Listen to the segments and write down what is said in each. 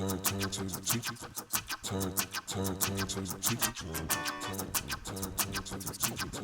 turn to the teacher. Turn to the teacher. Turn to the teacher. Turn to the teacher. Turn to the teacher.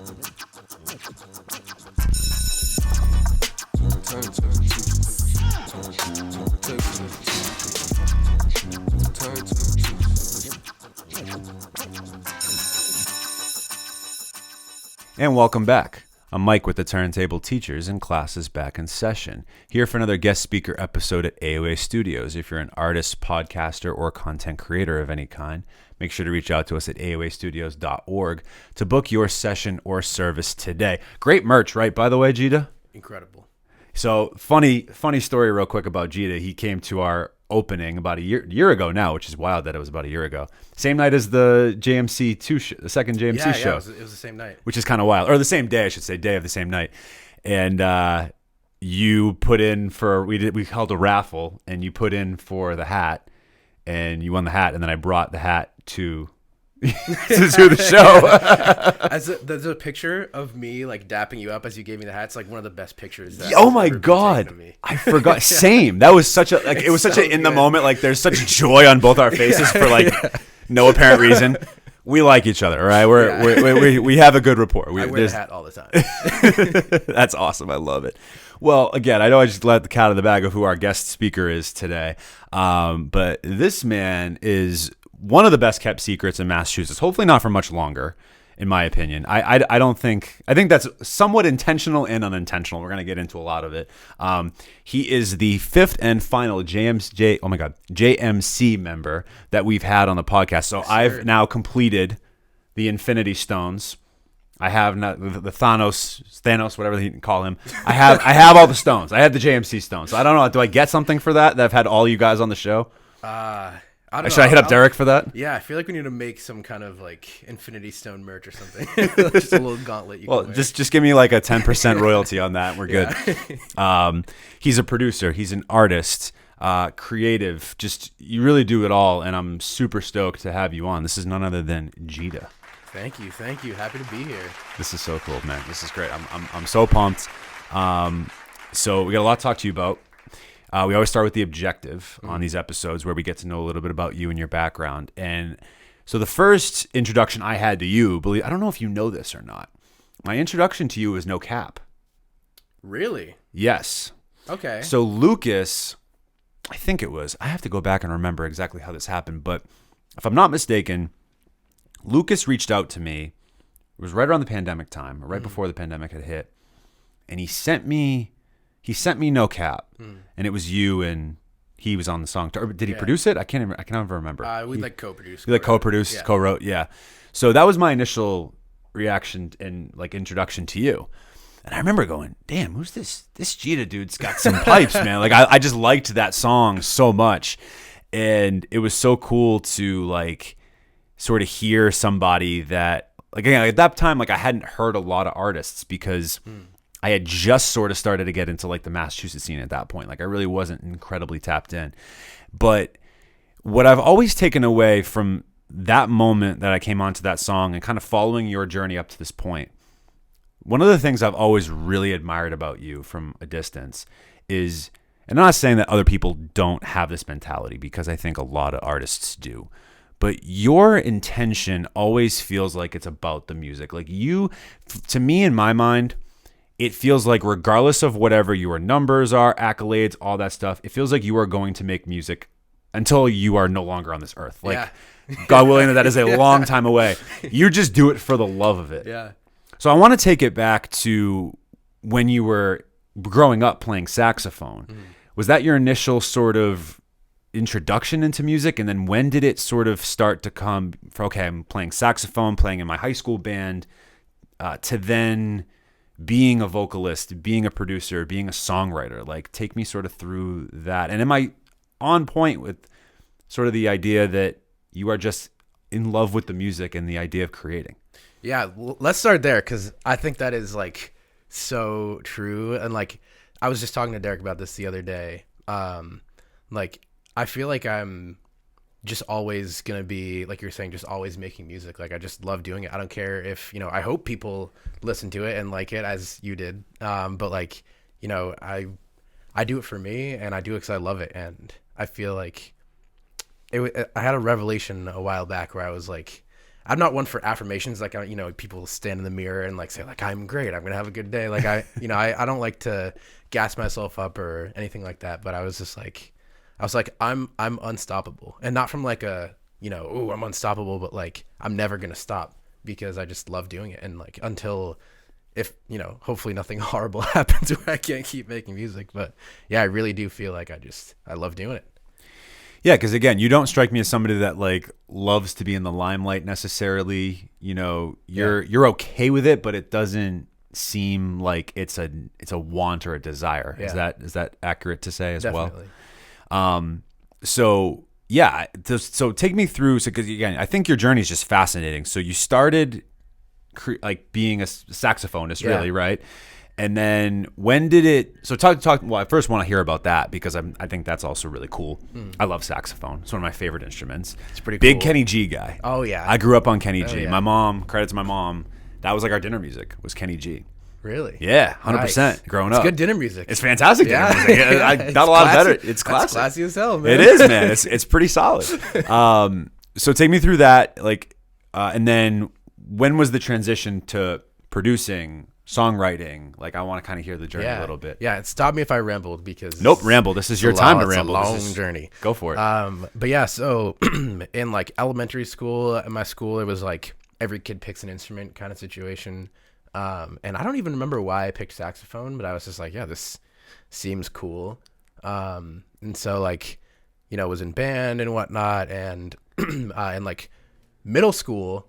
And welcome back. I'm Mike with the Turntable Teachers, and class is back in session. Here for another guest speaker episode at AOA Studios. If you're an artist, podcaster, or content creator of any kind, make sure to reach out to us at aoastudios.org to book your session or service today. Great merch, right? By the way, Jiida? Incredible. So funny story real quick about Jiida. He came to our opening about a year ago now, which is wild that it was about a year ago. Same night as the JMC2 the second JMC show. Yeah, it was the same night. Which is kind of wild. Or the same day, I should say, day of the same night. And you put in for, we held a raffle, and you put in for the hat, and you won the hat, and then I brought the hat to the show. There's a picture of me like dapping you up as you gave me the hat. It's like one of the best pictures. Oh my god, I forgot. Same. That was such a like. It was such a in the moment. Like there's such joy on both our faces for like no apparent reason. We like each other, all right? We have a good rapport. I wear the hat all the time. That's awesome. I love it. Well, again, I know I just let the cat out of the bag of who our guest speaker is today, but this man is one of the best kept secrets in Massachusetts. Hopefully not for much longer, in my opinion. I think that's somewhat intentional and unintentional. We're going to get into a lot of it. He is the fifth and final JMC member that we've had on the podcast. So yes, I've now completed the Infinity Stones. I have not the Thanos, whatever you can call him. I have all the stones. I had the JMC stones. So I don't know. Do I get something for that I've had all you guys on the show? Should I hit up Deric for that? Yeah, I feel like we need to make some kind of like Infinity Stone merch or something. Just a little gauntlet. You can wear. just give me like a 10% royalty on that. We're good. Yeah. He's a producer. He's an artist, creative. Just you really do it all, and I'm super stoked to have you on. This is none other than Jiida. Thank you. Happy to be here. This is so cool, man. This is great. I'm so pumped. So we got a lot to talk to you about. We always start with the objective on these episodes where we get to know a little bit about you and your background. And so the first introduction I had to you, I don't know if you know this or not. My introduction to you was No Cap. Really? Yes. Okay. So l.ucas, I think it was, I have to go back and remember exactly how this happened, but if I'm not mistaken, l.ucas reached out to me. It was right around the pandemic time, right before the pandemic had hit. And he sent me No Cap, and it was you, and he was on the song. Or did he produce it? I can't ever remember. We co-produced. We co-produced, co-wrote, yeah. So that was my initial reaction and like introduction to you. And I remember going, damn, who's this? This Jiida dude's got some pipes, man. Like I just liked that song so much, and it was so cool to like sort of hear somebody that like again, at that time, like I hadn't heard a lot of artists because I had just sort of started to get into like the Massachusetts scene at that point. Like I really wasn't incredibly tapped in. But what I've always taken away from that moment that I came onto that song and kind of following your journey up to this point, one of the things I've always really admired about you from a distance is, and I'm not saying that other people don't have this mentality because I think a lot of artists do, but your intention always feels like it's about the music. Like you, to me in my mind, it feels like regardless of whatever your numbers are, accolades, all that stuff, it feels like you are going to make music until you are no longer on this earth. Like, God willing, that is a long time away. You just do it for the love of it. Yeah. So I want to take it back to when you were growing up playing saxophone. Was that your initial sort of introduction into music? And then when did it sort of start to come for, okay, I'm playing saxophone, playing in my high school band, to then being a vocalist, being a producer, being a songwriter? Like, take me sort of through that. And am I on point with sort of the idea that you are just in love with the music and the idea of creating? Yeah, well, let's start there because I think that is like so true. And like I was just talking to Deric about this the other day. Like I feel like I'm just always gonna be, like you're saying, just always making music. Like I just love doing it. I don't care if, you know, I hope people listen to it and like it as you did. But like, you know, I do it for me and I do it because I love it. And I feel like I had a revelation a while back where I was like, I'm not one for affirmations. Like, people stand in the mirror and like say like, I'm great, I'm going to have a good day. Like I don't like to gas myself up or anything like that. But I was like, I'm unstoppable, and not from like oh, I'm unstoppable, but like, I'm never going to stop because I just love doing it. And like, until if, hopefully nothing horrible happens where I can't keep making music. But yeah, I really do feel like I love doing it. Yeah, because again, you don't strike me as somebody that like loves to be in the limelight necessarily. You're okay with it, but it doesn't seem like it's a want or a desire. Yeah. Is that accurate to say as Definitely. well? So yeah, so take me through. So because again, I think your journey is just fascinating. So you started like being a saxophonist, Yeah. really, right? And then when did it? So talk. Well, I first want to hear about that because I think that's also really cool. I love saxophone. It's one of my favorite instruments. It's pretty big cool. Kenny G guy. Oh yeah. I grew up on Kenny G. yeah. My mom, credit to my mom, that was like our dinner music was Kenny G. Really? Yeah, 100%. Nice. Growing It's up, good dinner music. It's fantastic dinner music. It's Not a lot classy. better. It's That's classic. classy as hell, man. It is, man. It's pretty solid. So take me through that, like, and then when was the transition to producing, songwriting? Like, I want to kind of hear the journey a little bit. Yeah, stop me if I rambled because Nope, ramble. This is your time to ramble. It's a This long is- journey. Go for it. But yeah, so in like elementary school, at my school, it was like every kid picks an instrument kind of situation. And I don't even remember why I picked saxophone, but I was just like, yeah, this seems cool. And so like, was in band and whatnot, and in like middle school,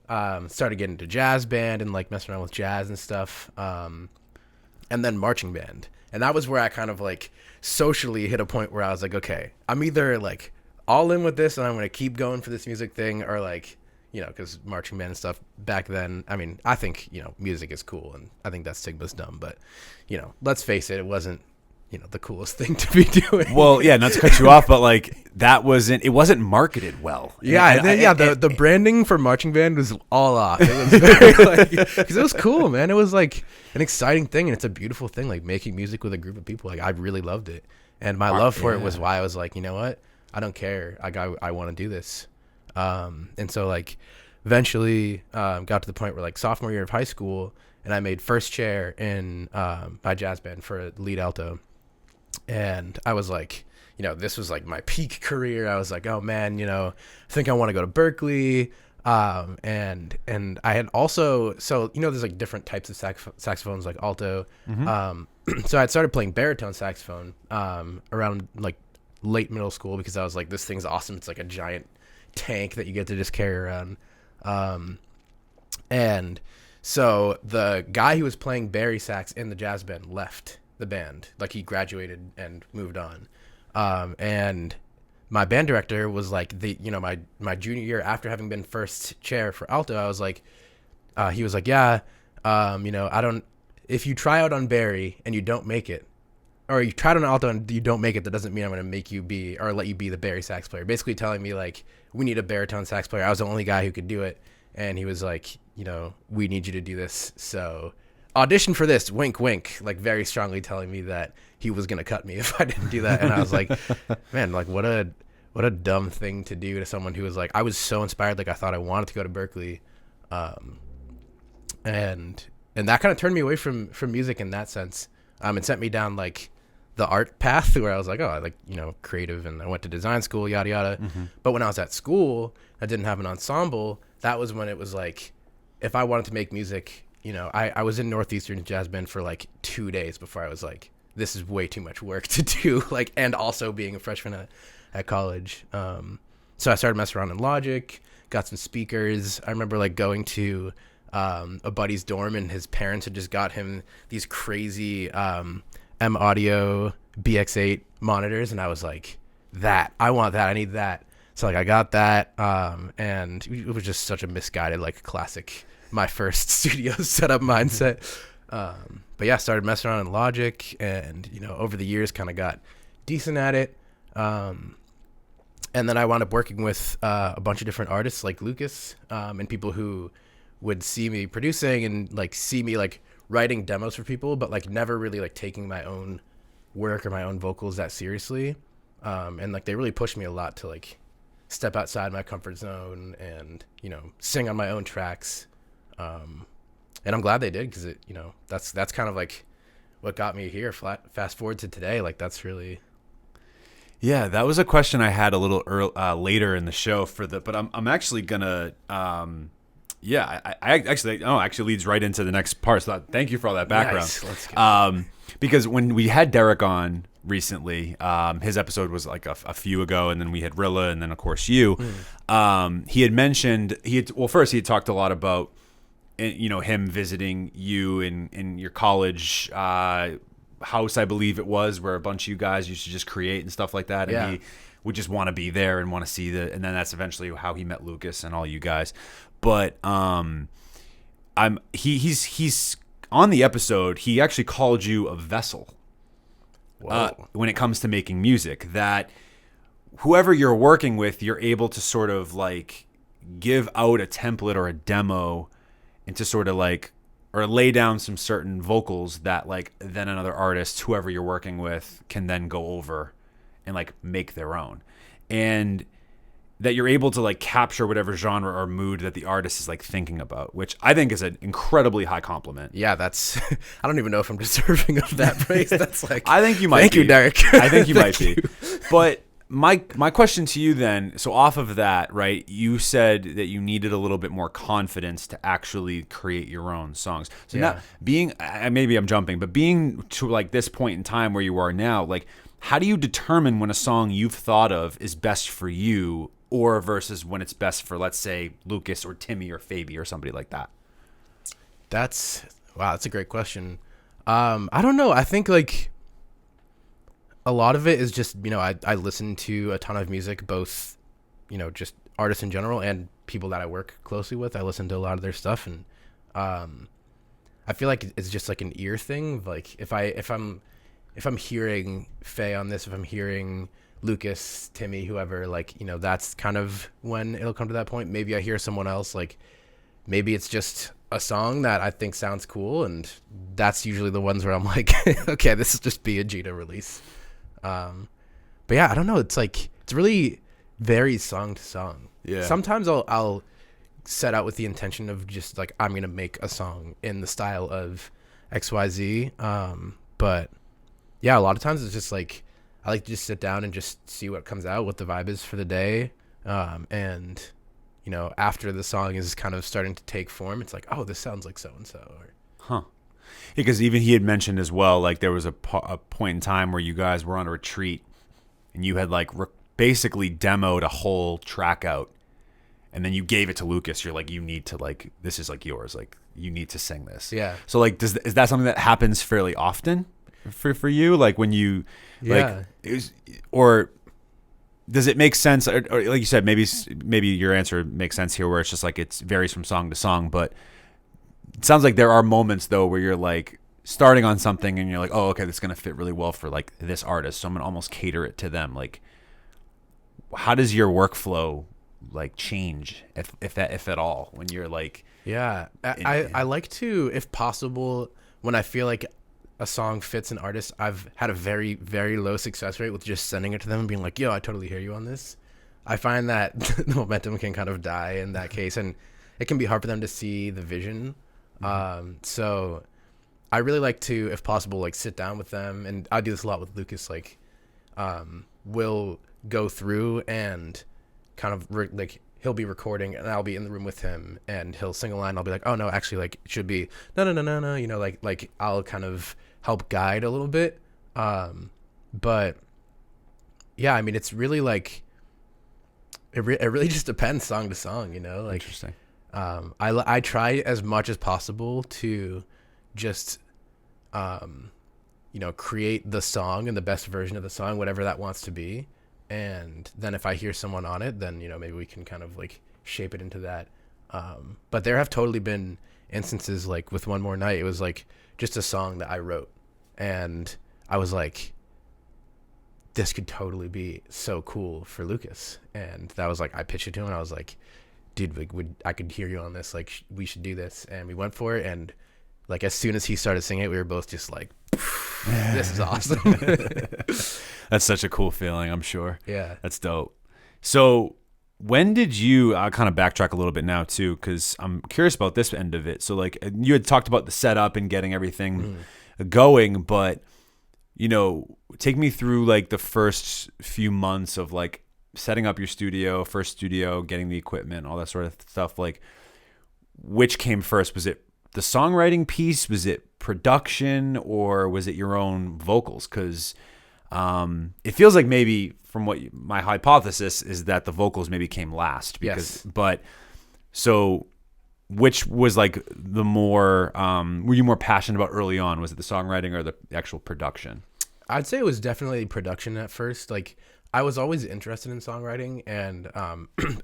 started getting into jazz band and like messing around with jazz and stuff. And then marching band. And that was where I kind of like socially hit a point where I was like, okay, I'm either like all in with this and I'm going to keep going for this music thing, or like, because marching band and stuff back then, I mean, I think, music is cool, and I think that stigma's dumb, but, let's face it, it wasn't, the coolest thing to be doing. Well, yeah, not to cut you off, but like it wasn't marketed well. The branding for marching band was all off. It was very because it was cool, man. It was like an exciting thing, and it's a beautiful thing, like making music with a group of people. Like I really loved it, and my love for it was why I was like, you know what, I don't care. I want to do this, and so like eventually got to the point where like sophomore year of high school, and I made first chair in my jazz band for lead alto. And I was like, this was like my peak career. I was like, oh man, I think I want to go to Berkeley. And I had also, so, there's like different types of saxophones, like alto. So I had started playing baritone saxophone around like late middle school, because I was like, this thing's awesome. It's like a giant tank that you get to just carry around. And so the guy who was playing bari sax in the jazz band left the band. Like he graduated and moved on. And my band director was like, my junior year, after having been first chair for alto, I was like, he was like, yeah, if you try out on bari and you don't make it, or you tried on alto and you don't make it, that doesn't mean I'm going to make you be, or let you be the bari sax player. Basically telling me like, we need a baritone sax player. I was the only guy who could do it. And he was like, we need you to do this. So audition for this, wink, wink, like very strongly telling me that he was going to cut me if I didn't do that. And I was like, man, like what a dumb thing to do to someone who was like, I was so inspired. Like I thought I wanted to go to Berkeley. And that kind of turned me away from music in that sense. It sent me down like the art path where I was like, oh, I like, creative, and I went to design school, yada, yada. But when I was at school, I didn't have an ensemble. That was when it was like, if I wanted to make music, I was in Northeastern Jazz Band for like 2 days before I was like, this is way too much work to do, like, and also being a freshman at college. So I started messing around in Logic, got some speakers. I remember like going to a buddy's dorm, and his parents had just got him these crazy M Audio BX8 monitors, and I was like, I want that, I need that. So like I got that, and it was just such a misguided, like classic, my first studio setup mindset. But yeah, started messing around in Logic, and over the years kind of got decent at it. And then I wound up working with a bunch of different artists like l.ucas, and people who would see me producing and like see me like writing demos for people, but like never really like taking my own work or my own vocals that seriously. And like they really pushed me a lot to like step outside my comfort zone and, sing on my own tracks. And I'm glad they did, because that's kind of like what got me here. Fast forward to today, like that's really. Yeah, that was a question I had a little later in the show but I'm actually gonna I actually leads right into the next part. So thank you for all that background. Nice. Let's go. Because when we had Deric on recently, his episode was like a few ago, and then we had Rilla, and then of course you. He had mentioned first he had talked a lot about him visiting you in your college house, I believe it was, where a bunch of you guys used to just create and stuff like that, and he would just want to be there and want to see and then that's eventually how he met Lucas and all you guys. But he's on the episode, he actually called you a vessel when it comes to making music, that whoever you're working with, you're able to sort of like give out a template or a demo and to sort of like, or lay down some certain vocals that like then another artist, whoever you're working with, can then go over and like make their own. And that you're able to like capture whatever genre or mood that the artist is like thinking about, which I think is an incredibly high compliment. Yeah, that's. I don't even know if I'm deserving of that praise. That's like. I think you might. Thank be. you, Deric. I think you might be. But my question to you then, so off of that, right? You said that you needed a little bit more confidence to actually create your own songs. So now being, maybe I'm jumping, but being to like this point in time where you are now, like, how do you determine when a song you've thought of is best for you, or versus when it's best for, let's say, Lucas or Timi or Fabi or somebody like that? That's a great question. I don't know. I think like a lot of it is just, I listen to a ton of music, both, just artists in general and people that I work closely with. I listen to a lot of their stuff, and I feel like it's just like an ear thing. Like if I'm hearing Faye on this, if I'm hearing Lucas, Timi, whoever, like, that's kind of when it'll come to that point. Maybe I hear someone else, like maybe it's just a song that I think sounds cool, and that's usually the ones where I'm like, okay, this is just be a Jiida release. But yeah, I don't know. It's like, it's really varies song to song. Yeah. Sometimes I'll set out with the intention of just like, I'm going to make a song in the style of XYZ. But yeah, a lot of times it's just like, I like to just sit down and just see what comes out, what the vibe is for the day. And after the song is kind of starting to take form, it's like, oh, this sounds like so-and-so. Huh. Because even he had mentioned as well, like there was a point in time where you guys were on a retreat and you had like basically demoed a whole track out, and then you gave it to Lucas. You're like, you need to like, this is like yours. Like you need to sing this. Yeah. So like, is that something that happens fairly often for you? Like when you like, or does it make sense? Or like you said, maybe your answer makes sense here, where it's just like, it varies from song to song, but it sounds like there are moments though where you're like starting on something and you're like, oh, okay, this is going to fit really well for like this artist, so I'm going to almost cater it to them. Like, how does your workflow like change if at all when you're like? Yeah, I like to, if possible, when I feel like a song fits an artist, I've had a very, very low success rate with just sending it to them and being like, yo, I totally hear you on this. I find that the momentum can kind of die in that case, and it can be hard for them to see the vision. So I really like to, if possible, like sit down with them, and I do this a lot with Lucas. Like, we'll go through and kind of like he'll be recording and I'll be in the room with him, and he'll sing a line. And I'll be like, oh no, actually, like it should be no, like I'll kind of help guide a little bit. But yeah, I mean, it's really like it really just depends song to song, like. Interesting. I try as much as possible to just, create the song and the best version of the song, whatever that wants to be. And then if I hear someone on it, then, maybe we can kind of like shape it into that. But there have totally been instances like with One More Night, it was like just a song that I wrote, and I was like, this could totally be so cool for Lucas. And that was like, I pitched it to him and I was like, dude, I could hear you on this. Like, we should do this. And we went for it. And like, as soon as he started singing it, we were both just like, this is awesome. That's such a cool feeling, I'm sure. Yeah. That's dope. So when did you, I'll kind of backtrack a little bit now too, because I'm curious about this end of it. So like you had talked about the setup and getting everything going, but take me through like the first few months of like setting up your first studio, getting the equipment, all that sort of stuff. Like which came first? Was it the songwriting piece? Was it production, or was it your own vocals? Because it feels like maybe from my hypothesis is that the vocals maybe came last. But so which was like the more, were you more passionate about early on? Was it the songwriting or the actual production? I'd say it was definitely production at first. Like I was always interested in songwriting, and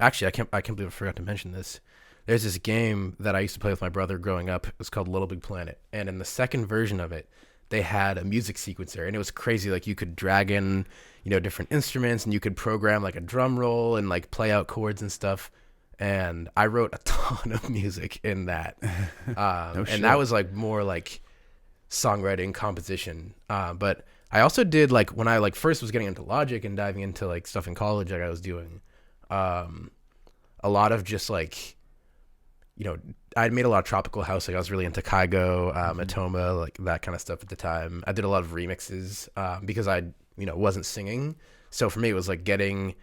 actually I can't believe I forgot to mention this. There's this game that I used to play with my brother growing up. It's called Little Big Planet. And in the second version of it, they had a music sequencer, and it was crazy. Like you could drag in, different instruments, and you could program like a drum roll and like play out chords and stuff. And I wrote a ton of music in that. And that was like more like songwriting, composition. But I also did like when I like first was getting into Logic and diving into like stuff in college, like I was doing a lot of just like, I'd made a lot of tropical house. Like I was really into Kygo, Matoma, like that kind of stuff at the time. I did a lot of remixes because I, wasn't singing. So for me, it was like getting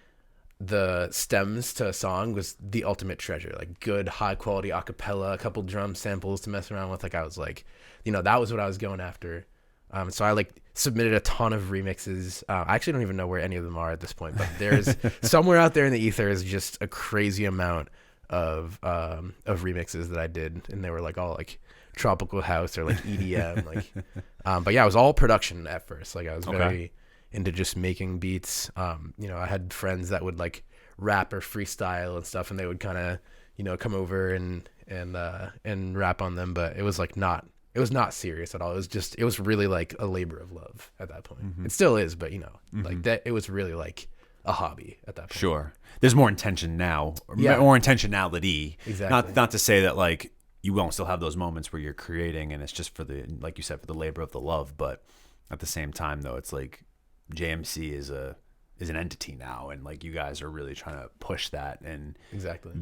the stems to a song was the ultimate treasure. Like good, high quality acapella, a couple drum samples to mess around with. Like I was like, that was what I was going after. So I like submitted a ton of remixes. I actually don't even know where any of them are at this point, but there's somewhere out there in the ether is just a crazy amount of remixes that I did, and they were like all like tropical house or like EDM, like. But yeah, it was all production at first. Like I was very into just making beats. I had friends that would like rap or freestyle and stuff, and they would kind of come over and rap on them. But it was like not. It was not serious at all. It was really like a labor of love at that point. It still is, but like that, it was really like a hobby at that point. Sure. There's more intention now, more intentionality. Exactly. Not to say that like you won't still have those moments where you're creating and it's just for the, like you said, for the labor of the love. But at the same time though, it's like JMC is an entity now. And like you guys are really trying to push that and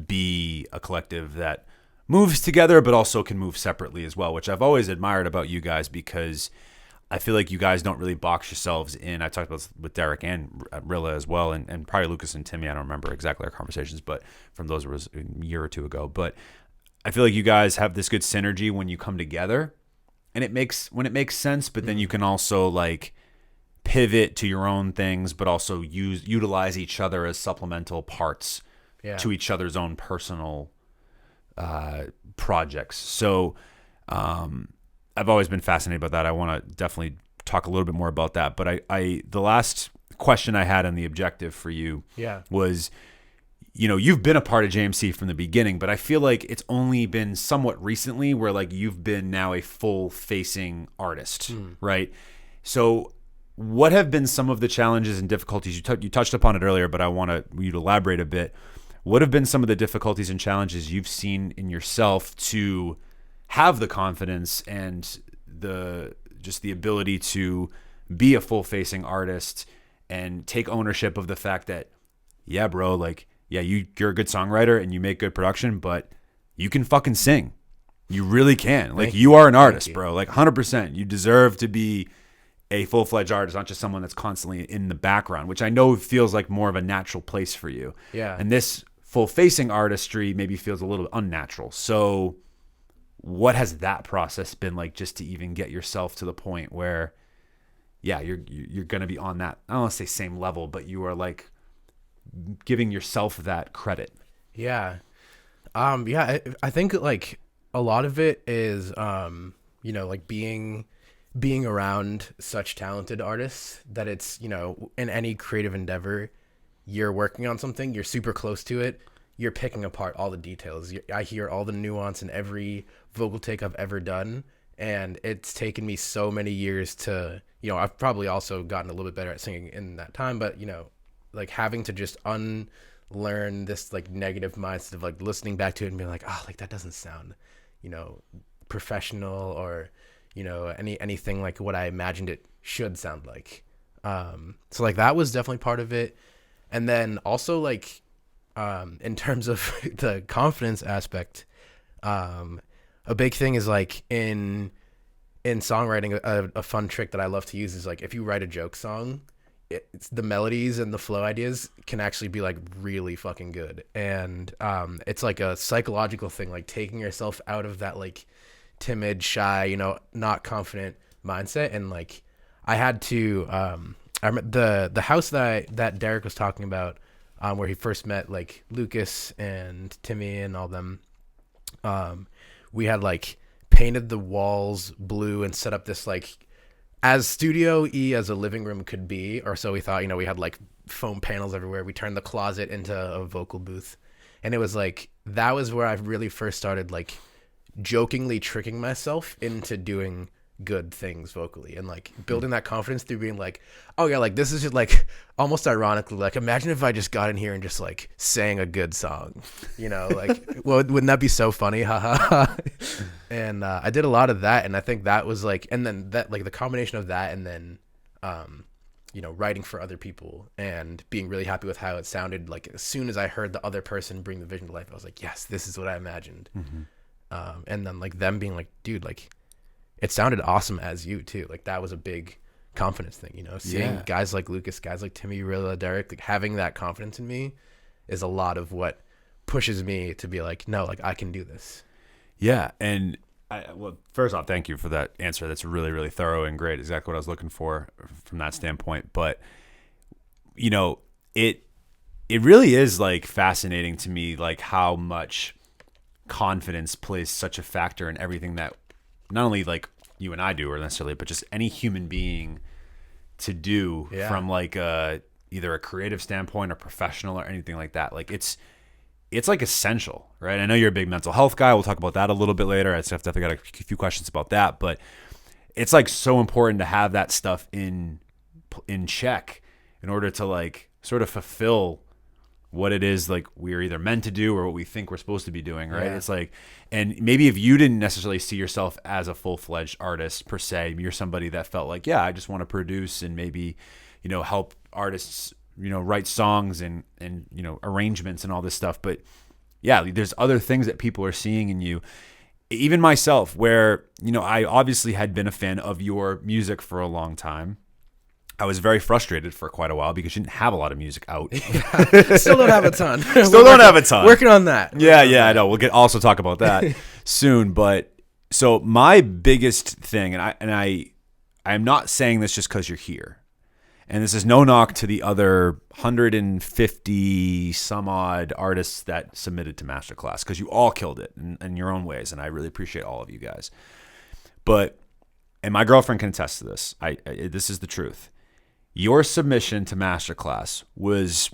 be a collective that moves together, but also can move separately as well, which I've always admired about you guys, because I feel like you guys don't really box yourselves in. I talked about this with Deric and Rilla as well, and probably Lucas and Timi. I don't remember exactly our conversations, but from those was a year or two ago. But I feel like you guys have this good synergy when you come together, and it makes sense. But then you can also like pivot to your own things, but also utilize each other as supplemental parts to each other's own personal projects. So I've always been fascinated about that. I want to definitely talk a little bit more about that. But the last question I had on the objective for you was, you've been a part of JMC from the beginning, but I feel like it's only been somewhat recently where like you've been now a full facing artist, right? So what have been some of the challenges and difficulties? You touched upon it earlier, but I want you to elaborate a bit. What have been some of the difficulties and challenges you've seen in yourself to have the confidence and the ability to be a full-facing artist and take ownership of the fact that, yeah, bro, like, yeah, you're a good songwriter and you make good production, but you can fucking sing. You really can. Like, you are an artist, bro. Like, 100%. You deserve to be a full-fledged artist, not just someone that's constantly in the background, which I know feels like more of a natural place for you. Yeah. And this full-facing artistry maybe feels a little unnatural. So what has that process been like, just to even get yourself to the point where, yeah, you're going to be on that, I don't want to say same level, but you are like giving yourself that credit? Yeah. I think like a lot of it is, like being around such talented artists that it's, in any creative endeavor, you're working on something, you're super close to it, you're picking apart all the details. I hear all the nuance in every vocal take I've ever done, and it's taken me so many years to, I've probably also gotten a little bit better at singing in that time, but, like having to just unlearn this like negative mindset of like listening back to it and being like, oh, like that doesn't sound, professional or, anything like what I imagined it should sound like. So like that was definitely part of it. And then also like in terms of the confidence aspect, a big thing is like in songwriting, a fun trick that I love to use is like if you write a joke song, it's the melodies and the flow ideas can actually be like really fucking good. And it's like a psychological thing, like taking yourself out of that like timid, shy, not confident mindset. And like I had to I remember the house that Deric was talking about, where he first met like Lucas and Timi and all them. We had like painted the walls blue and set up this like as studio-y as a living room could be, or so we thought. We had like foam panels everywhere. We turned the closet into a vocal booth, and it was like that was where I really first started like jokingly tricking myself into doing good things vocally, and like building that confidence through being like, oh yeah, like this is just like almost ironically like, imagine if I just got in here and just like sang a good song, like well, wouldn't that be so funny, haha. And I did a lot of that, and I think that was like, and then that like the combination of that and then writing for other people and being really happy with how it sounded, like as soon as I heard the other person bring the vision to life, I was like, yes, this is what I imagined. And then like them being like, dude, like it sounded awesome as you too. Like that was a big confidence thing, seeing guys like Lucas, guys like Timi, Rilla, Deric, like having that confidence in me is a lot of what pushes me to be like, no, like I can do this. Yeah. And well, first off, thank you for that answer. That's really, really thorough and great. Exactly what I was looking for from that standpoint. But it really is like fascinating to me, like how much confidence plays such a factor in everything that not only like you and I do, or necessarily, but just any human being to do from like either a creative standpoint or professional or anything like that. Like it's like essential, right? I know you're a big mental health guy. We'll talk about that a little bit later. I definitely got a few questions about that, but it's like so important to have that stuff in check in order to like sort of fulfill what it is like we're either meant to do or what we think we're supposed to be doing, right? It's like, and maybe if you didn't necessarily see yourself as a full-fledged artist per se, you're somebody that felt like, yeah, I just want to produce and maybe, help artists, write songs and arrangements and all this stuff. But yeah, there's other things that people are seeing in you. Even myself, where, I obviously had been a fan of your music for a long time. I was very frustrated for quite a while because you didn't have a lot of music out. Still don't have a ton. Working on that. Yeah, I know. We'll also talk about that soon. But so my biggest thing, and I'm not saying this just because you're here, and this is no knock to the other 150 some odd artists that submitted to Masterclass, because you all killed it in your own ways, and I really appreciate all of you guys. But, and my girlfriend can attest to this. This is the truth. Your submission to Masterclass was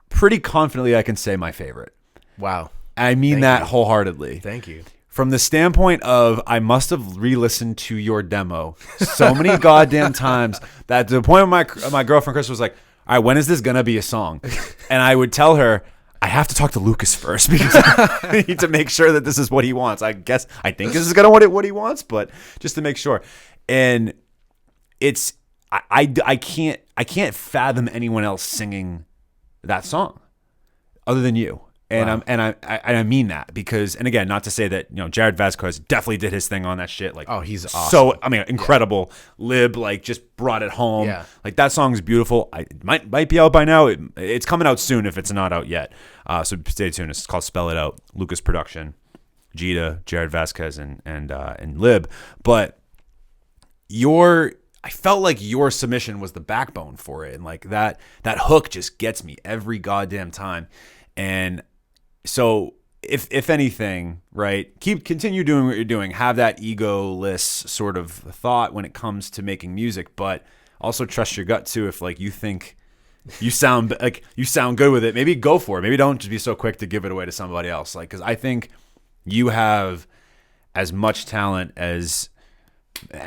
pretty confidently, I can say, my favorite. Wow. I mean that wholeheartedly. Thank you. From the standpoint of, I must have re-listened to your demo so many goddamn times that to the point where my girlfriend Chris was like, all right, when is this going to be a song? And I would tell her, I have to talk to Lucas first because I need to make sure that this is what he wants. I think this is going to what he wants, but just to make sure. And it's, I can't fathom anyone else singing that song other than you. And wow. I mean that because, and again, not to say that, Jared Vasquez definitely did his thing on that shit. Like, oh, he's awesome. So, I mean, incredible. Yeah. Lib, like, just brought it home. Yeah. Like, that song's beautiful. It might be out by now. It's coming out soon if it's not out yet. So stay tuned. It's called Spell It Out. Lucas production. Jiida, Jared Vasquez, and Lib. But I felt like your submission was the backbone for it. And like that hook just gets me every goddamn time. And so if anything, right, continue doing what you're doing, have that egoless sort of thought when it comes to making music, but also trust your gut too. If like you think you sound good with it, maybe go for it. Maybe don't just be so quick to give it away to somebody else. Like, cause I think you have as much talent as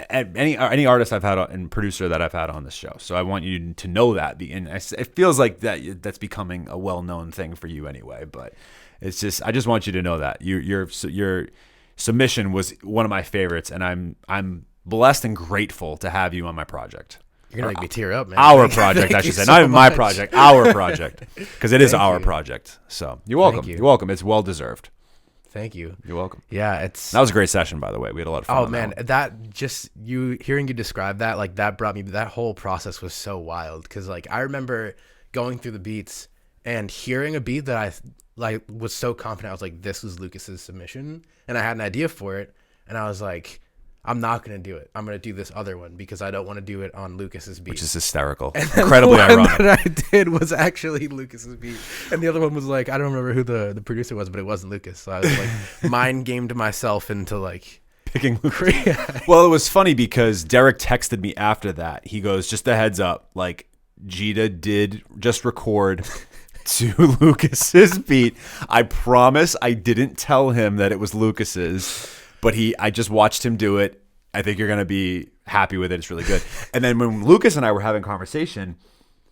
any artist I've had and producer that I've had on this show. So I want you to know that. And it feels like that's becoming a well-known thing for you anyway, but it's just, I just want you to know that your submission was one of my favorites, and I'm blessed and grateful to have you on my project. You're gonna make me tear up, man. Our project, I should say, not even my project, our project, because it is Thank our you. project. So you're welcome. Thank you. You're welcome. It's well deserved. Thank you. You're welcome. Yeah, it's. That was a great session, by the way. We had a lot of fun. Oh on man, that that just hearing you describe that, like that brought me. That whole process was so wild because like I remember going through the beats and hearing a beat that I like was so confident. I was like, this was Lucas's submission, and I had an idea for it, and I was like, I'm not gonna do it. I'm gonna do this other one because I don't want to do it on Lucas's beat. which is hysterical, And incredibly the one ironic. that I did was actually Lucas's beat, and the other one was like I don't remember who the producer was, but it wasn't Lucas. So I was like mind gamed myself into like Picking Lucas. Well, it was funny because Deric texted me after that. He goes, just a heads up, like Jiida did just record to Lucas's beat. I promise I didn't tell him that it was Lucas's, but I just watched him do it. I think you're going to be happy with it. It's really good. And then when Lucas and I were having conversation,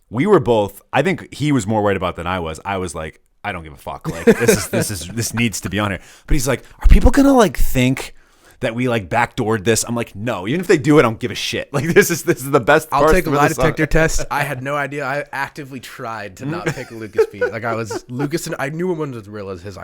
we were both, I think he was more worried about than I was. I was like, I don't give a fuck. Like this needs to be on here. But he's like, are people going to like think that we like backdoored this? I'm like, no, even if they do it, I don't give a shit. Like this is the best part. I'll take a lie detector test. I had no idea. I actively tried to not pick a Lucas beat. Like I was Lucas, and I knew one was real as his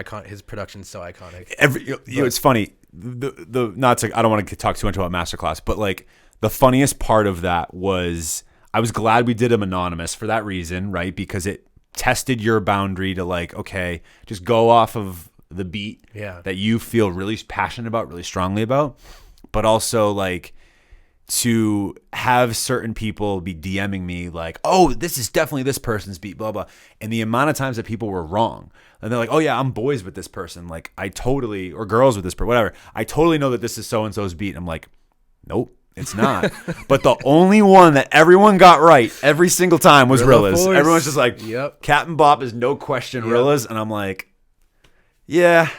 production's so iconic. It's funny. The not to, I don't want to talk too much about Masterclass, but like the funniest part of that was I was glad we did him anonymous for that reason, right? Because it tested your boundary to like, okay, just go off of the beat that you feel really passionate about, really strongly about, but also like to have certain people be DMing me like, oh, this is definitely this person's beat, blah, blah. And the amount of times that people were wrong. And they're like, oh yeah, I'm boys with this person. Like I totally, or girls with this person, whatever. I totally know that this is so-and-so's beat. I'm like, nope, it's not. But the only one that everyone got right every single time was Rilla's. Everyone's just like, yep. Captain Bop is no question Rilla's. And I'm like, yeah,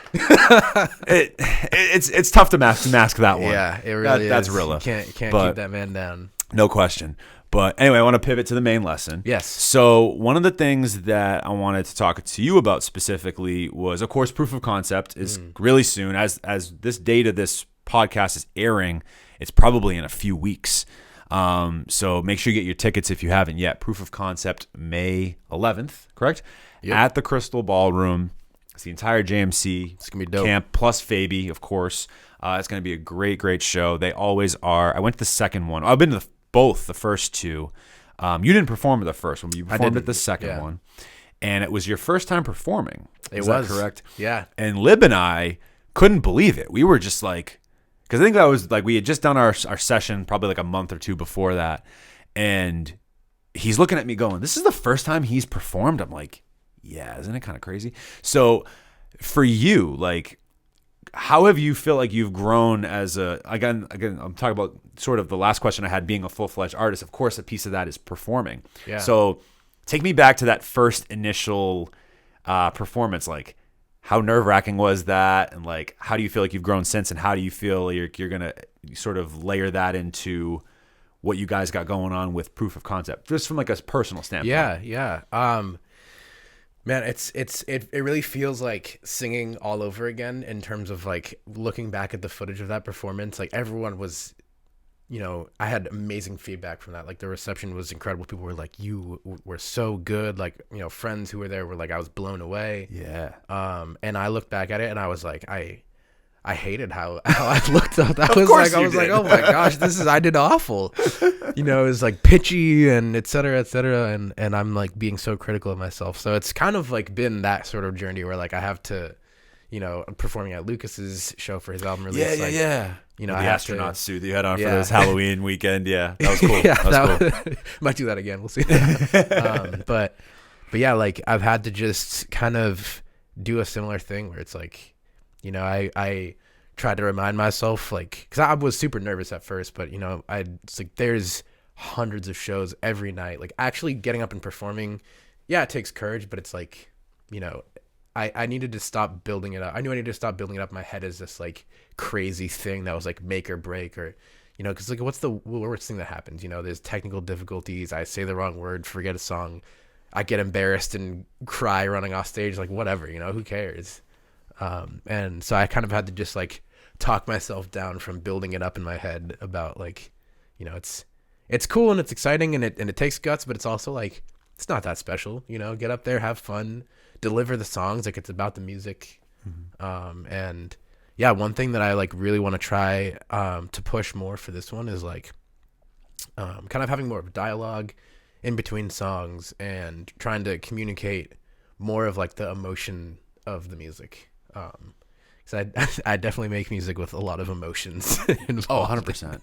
it's tough to mask that one. Yeah, it really that's is. Rilla. You can't But keep that man down. no question. But anyway, I want to pivot to the main lesson. Yes. So one of the things that I wanted to talk to you about specifically was, of course, proof of concept is really soon. As this date of this podcast is airing, it's probably in a few weeks. So make sure you get your tickets if you haven't yet. Proof of concept, May 11th, correct? Yep. At the Crystal Ballroom. It's the entire JMC It's gonna be dope. camp plus Fabi, of course. It's going to be a great show. They always are. I went to the second one. I've been to both the first two. You didn't perform at the first one, but you performed at the second one. And it was your first time performing. Is that correct? Yeah. And Lib and I couldn't believe it. We were just like, because I think that was like, we had just done our session probably like a month or two before that. And he's looking at me going, this is the first time he's performed? I'm like, yeah, isn't it kind of crazy? So for you, like, how have you feel like you've grown as again, I'm talking about sort of the last question I had, being a full-fledged artist. Of course, a piece of that is performing. Yeah. So take me back to that first initial performance. Like, how nerve-wracking was that? And like, how do you feel like you've grown since? And how do you feel you're going to sort of layer that into what you guys got going on with proof of concept, just from like a personal standpoint? Yeah. Man, it really feels like singing all over again in terms of like looking back at the footage of that performance. Like everyone was, I had amazing feedback from that. Like the reception was incredible. People were like, you were so good. Like, friends who were there were like, I was blown away. Yeah. And I looked back at it and I was like, I hated how I looked up. I was like, oh my gosh, I did awful. It was like pitchy and et cetera, and I'm like being so critical of myself. So it's kind of like been that sort of journey where like I have to, performing at Lucas's show for his album release. Yeah. The I astronaut suit that you had on for this Halloween weekend. Yeah, that was cool. That was cool. Might do that again. We'll see. But yeah, like I've had to just kind of do a similar thing where it's like, I tried to remind myself, like, because I was super nervous at first, but, it's like there's hundreds of shows every night. Like, actually getting up and performing, yeah, it takes courage, but it's like, I needed to stop building it up. I knew I needed to stop building it up in my head as this, like, crazy thing that was, like, make or break, or, because, like, what's the worst thing that happens? There's technical difficulties. I say the wrong word, forget a song. I get embarrassed and cry running off stage, like, whatever, who cares? And so I kind of had to just like talk myself down from building it up in my head about like, it's it's cool and it's exciting and it takes guts, but it's also like it's not that special, you know. Get up there, have fun, deliver the songs, like it's about the music. And yeah, one thing that I like really want to try to push more for this one is like kind of having more of a dialogue in between songs and trying to communicate more of like the emotion of the music. Because I definitely make music with a lot of emotions involved. 100%.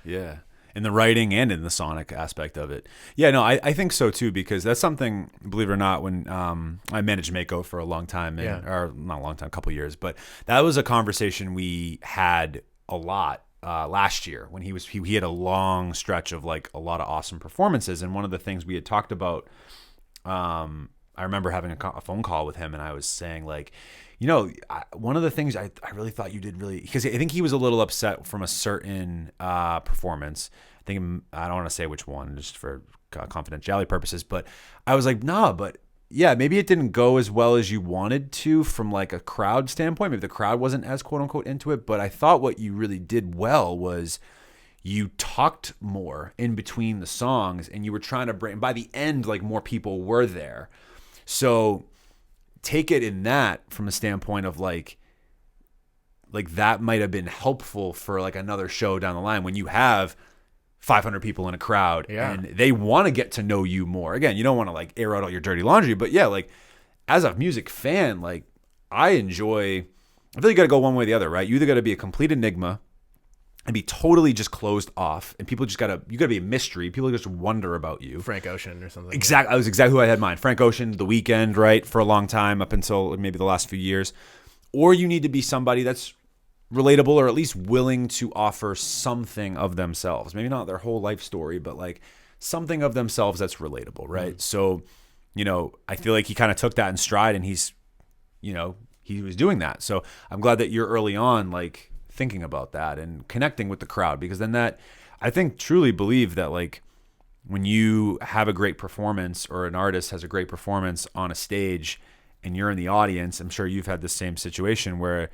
Yeah. In the writing and in the sonic aspect of it. Yeah, no, I think so too, because that's something, believe it or not, when I managed Mako for a long time, or not a long time, a couple years, but that was a conversation we had a lot last year when he had a long stretch of like a lot of awesome performances. And one of the things we had talked about, I remember having a phone call with him, and I was saying like, you know, one of the things I really thought you did really, because I think he was a little upset from a certain performance. I don't want to say which one just for confidentiality purposes, but I was like, nah, but yeah, maybe it didn't go as well as you wanted to from like a crowd standpoint. Maybe the crowd wasn't as quote unquote into it, but I thought what you really did well was you talked more in between the songs, and you were trying to bring, by the end, like more people were there. So take it in that from a standpoint of like that might have been helpful for like another show down the line when you have 500 people in a crowd and they want to get to know you more. Again, you don't want to like air out all your dirty laundry, but yeah, like as a music fan, like I feel you got to go one way or the other, right? You either got to be a complete enigma and be totally just closed off, and people just you gotta be a mystery. People just wonder about you. Frank Ocean or something. Exactly. That was exactly who I had in mind. Frank Ocean, The Weeknd, right? For a long time, up until maybe the last few years. Or you need to be somebody that's relatable, or at least willing to offer something of themselves. Maybe not their whole life story, but like something of themselves that's relatable, right? So, you know, I feel like he kind of took that in stride, and he was doing that. So I'm glad that you're early on, like, thinking about that and connecting with the crowd, because then that, I think, truly believe that like when you have a great performance, or an artist has a great performance on a stage and you're in the audience, I'm sure you've had the same situation where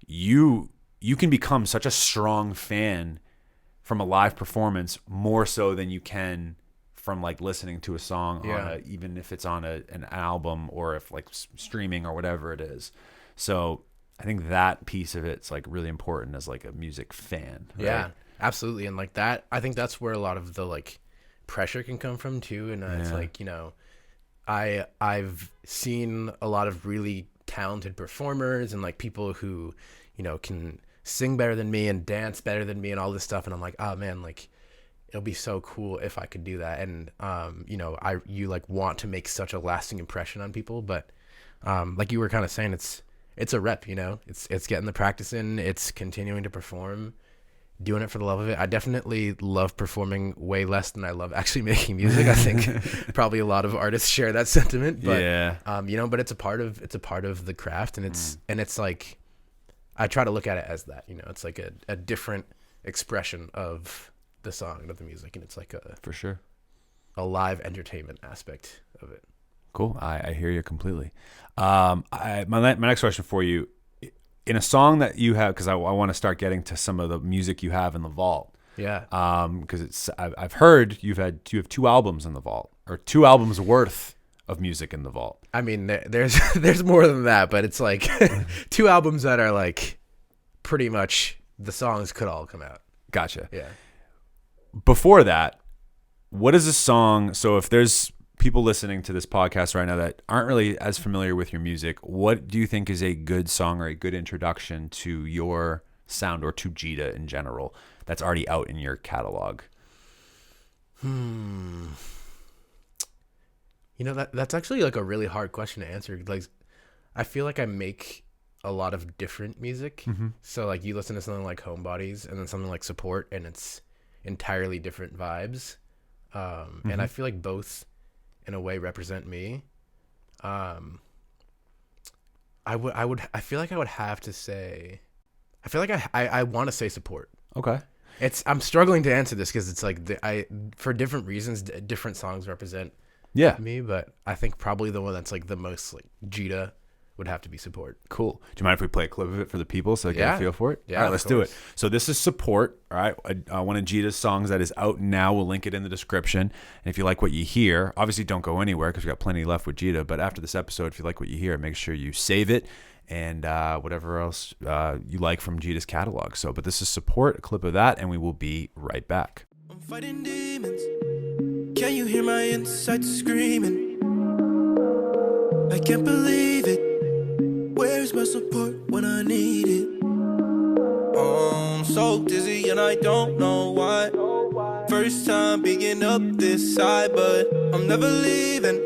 you can become such a strong fan from a live performance, more so than you can from like listening to a song even if it's on an album, or if like streaming or whatever it is. So I think that piece of it's like really important as like a music fan. Right? Yeah, absolutely. And like that, I think that's where a lot of the like pressure can come from too. And it's like, you know, I've seen a lot of really talented performers and like people who, you know, can sing better than me and dance better than me and all this stuff. And I'm like, oh man, like it'll be so cool if I could do that. And, you know, you like want to make such a lasting impression on people, but like you were kind of saying, it's a rep, you know, it's getting the practice in, it's continuing to perform, doing it for the love of it. I definitely love performing way less than I love actually making music. I think probably a lot of artists share that sentiment, but you know, but it's a part of the craft, and it's like, I try to look at it as that, you know, it's like a different expression of the song and of the music. And it's like for sure a live entertainment aspect of it. Cool. I hear you completely. My next question for you, in a song that you have, because I want to start getting to some of the music you have in the vault. Yeah. Because I've heard you have 2 albums in the vault, or 2 albums worth of music in the vault. I mean, there's more than that, but it's like 2 albums that are like pretty much the songs could all come out. Gotcha. Yeah. Before that, what is a song? So if there's people listening to this podcast right now that aren't really as familiar with your music, what do you think is a good song or a good introduction to your sound, or to Jiida in general, that's already out in your catalog? You know, that's actually like a really hard question to answer. Like, I feel like I make a lot of different music. So like you listen to something like Homebodies and then something like Support, and it's entirely different vibes. And I feel like both in a way represent me. I feel like I would have to say, I feel like I want to say Support. Okay. I'm struggling to answer this because it's like for different reasons, different songs represent me, but I think probably the one that's like the most like Jiida would have to be support. Cool. Do you mind if we play a clip of it for the people so they get a feel for it? Yeah, All right, of let's do it. course. So this is Support. All right. One of Jiida's songs that is out now. We'll link it in the description. And if you like what you hear, obviously don't go anywhere because we got plenty left with Jiida. But after this episode, if you like what you hear, make sure you save it and whatever else you like from Jiida's catalog. So, but this is Support, a clip of that, and we will be right back. I'm fighting demons. Can you hear my insides screaming? I can't believe it. Where's my support when I need it? I'm so dizzy and I don't know why. First time being up this side, but I'm never leaving.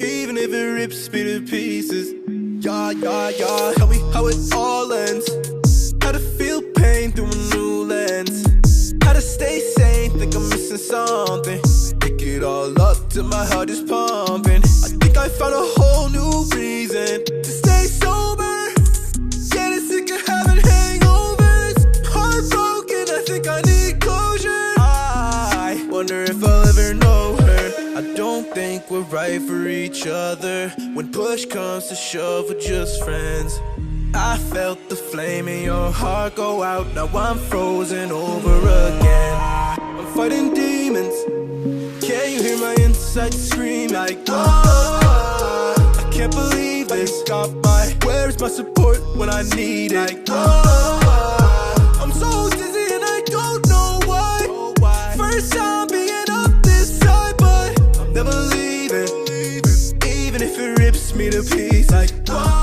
Even if it rips me to pieces. Yeah, yeah, yeah. Tell me how it all ends. How to feel pain through a new lens. How to stay sane, think I'm missing something. Pick it all up till my heart is pumping. I think I found a whole new reason to stay sober. Getting sick of having hangovers. Heartbroken, I think I need closure. I wonder if I'll ever know her. I don't think we're right for each other. When push comes to shove, we're just friends. I felt the flame in your heart go out. Now I'm frozen over again. I'm fighting demons. Can you hear my insides scream like, oh, I can't believe this. Got my, where's my support when I need it? Like, oh, I'm so dizzy and I don't know why. First time being up this side, but I'm never leaving. Even if it rips me to pieces. Like, oh.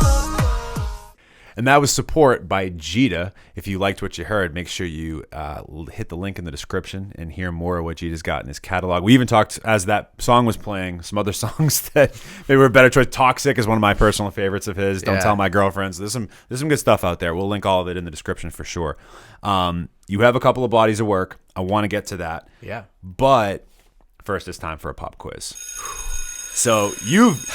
And that was Support by Jiida. If you liked what you heard, make sure you hit the link in the description and hear more of what Jiida's got in his catalog. We even talked, as that song was playing, some other songs that maybe were a better choice. Toxic is one of my personal favorites of his. Don't Tell My Girlfriends. There's some good stuff out there. We'll link all of it in the description for sure. You have a couple of bodies of work. I want to get to that. Yeah. But first, it's time for a pop quiz. So you've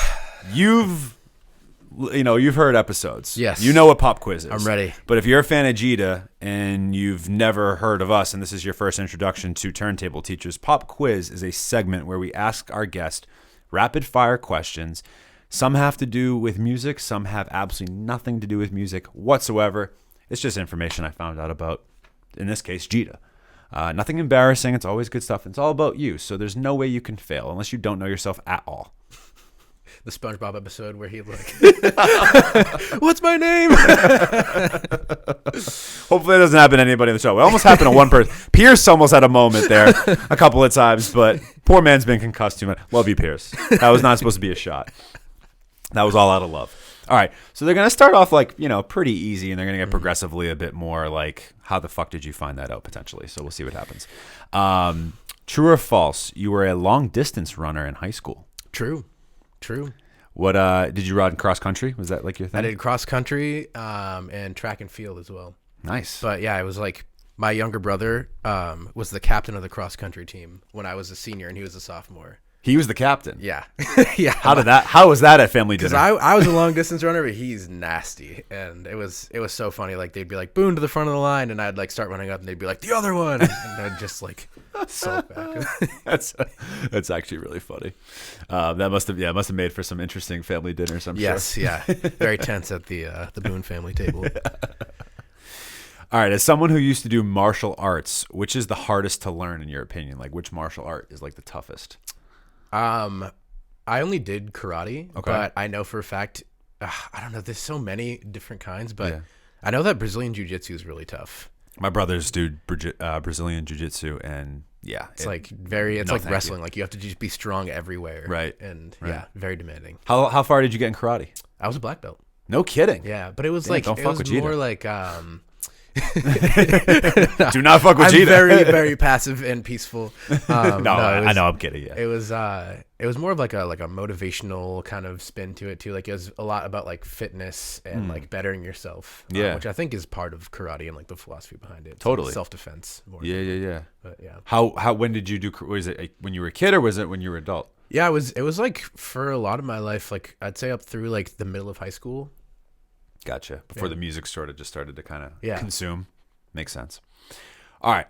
heard episodes. Yes. You know what pop quiz is. I'm ready. But if you're a fan of Jiida and you've never heard of us and this is your first introduction to Turntable Teachers, pop quiz is a segment where we ask our guest rapid fire questions. Some have to do with music. Some have absolutely nothing to do with music whatsoever. It's just information I found out about, in this case, Jiida. Nothing embarrassing. It's always good stuff. It's all about you. So there's no way you can fail unless you don't know yourself at all. The SpongeBob episode where he like, what's my name? Hopefully it doesn't happen to anybody in the show. It almost happened to one person. Pierce almost had a moment there a couple of times, but poor man's been concussed too much. Love you, Pierce. That was not supposed to be a shot. That was all out of love. All right, so they're going to start off like, pretty easy, and they're going to get progressively a bit more like, how the fuck did you find that out potentially? So we'll see what happens. True or false, you were a long-distance runner in high school? True. What did you run cross country? Was that like your thing? I did cross country and track and field as well. Nice. But yeah, it was like my younger brother was the captain of the cross country team when I was a senior and he was a sophomore. He was the captain. Yeah. Yeah. How was that at family dinner? Because I was a long distance runner, but he's nasty, and it was so funny. Like they'd be like, "Boone to the front of the line," and I'd like start running up, and they'd be like, "The other one," and I'd just like sulk back. That's actually really funny. That must have made for some interesting family dinners. I'm yes, sure. yeah, very tense at the Boone family table. All right, as someone who used to do martial arts, which is the hardest to learn in your opinion? Like, which martial art is like the toughest? I only did karate, Okay. but I know for a fact, I don't know. There's so many different kinds, but Yeah. I know that Brazilian jiu-jitsu is really tough. My brothers do Brazilian jiu-jitsu, and yeah, It's like like thank wrestling. Like you have to just be strong everywhere, Right. And Right. yeah, very demanding. How far did you get in karate? I was a black belt. No kidding. Yeah, but it was Damn, like don't it fuck was with more Jiida. like Do not fuck with I'm Jiida. very very passive and peaceful. I know. I'm kidding. Yeah. It was more of like a motivational kind of spin to it too. Like it was a lot about like fitness and like bettering yourself. Yeah. Which I think is part of karate and like the philosophy behind it. It's Totally. like self-defense more. Yeah. But yeah. How when did you do? Was it when you were a kid or was it when you were adult? Yeah, it was like for a lot of my life, like I'd say up through like the middle of high school. Gotcha. Before the music sort of just started to kind of Yeah. consume. Makes sense. All right.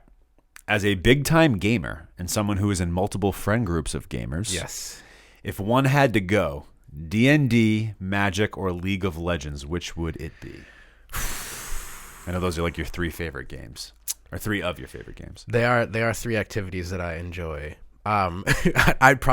As a big time gamer and someone who is in multiple friend groups of gamers, Yes. if one had to go, D&D, Magic, or League of Legends, which would it be? I know those are like your 3 favorite games, or 3 of your favorite games. They are 3 activities that I enjoy. I would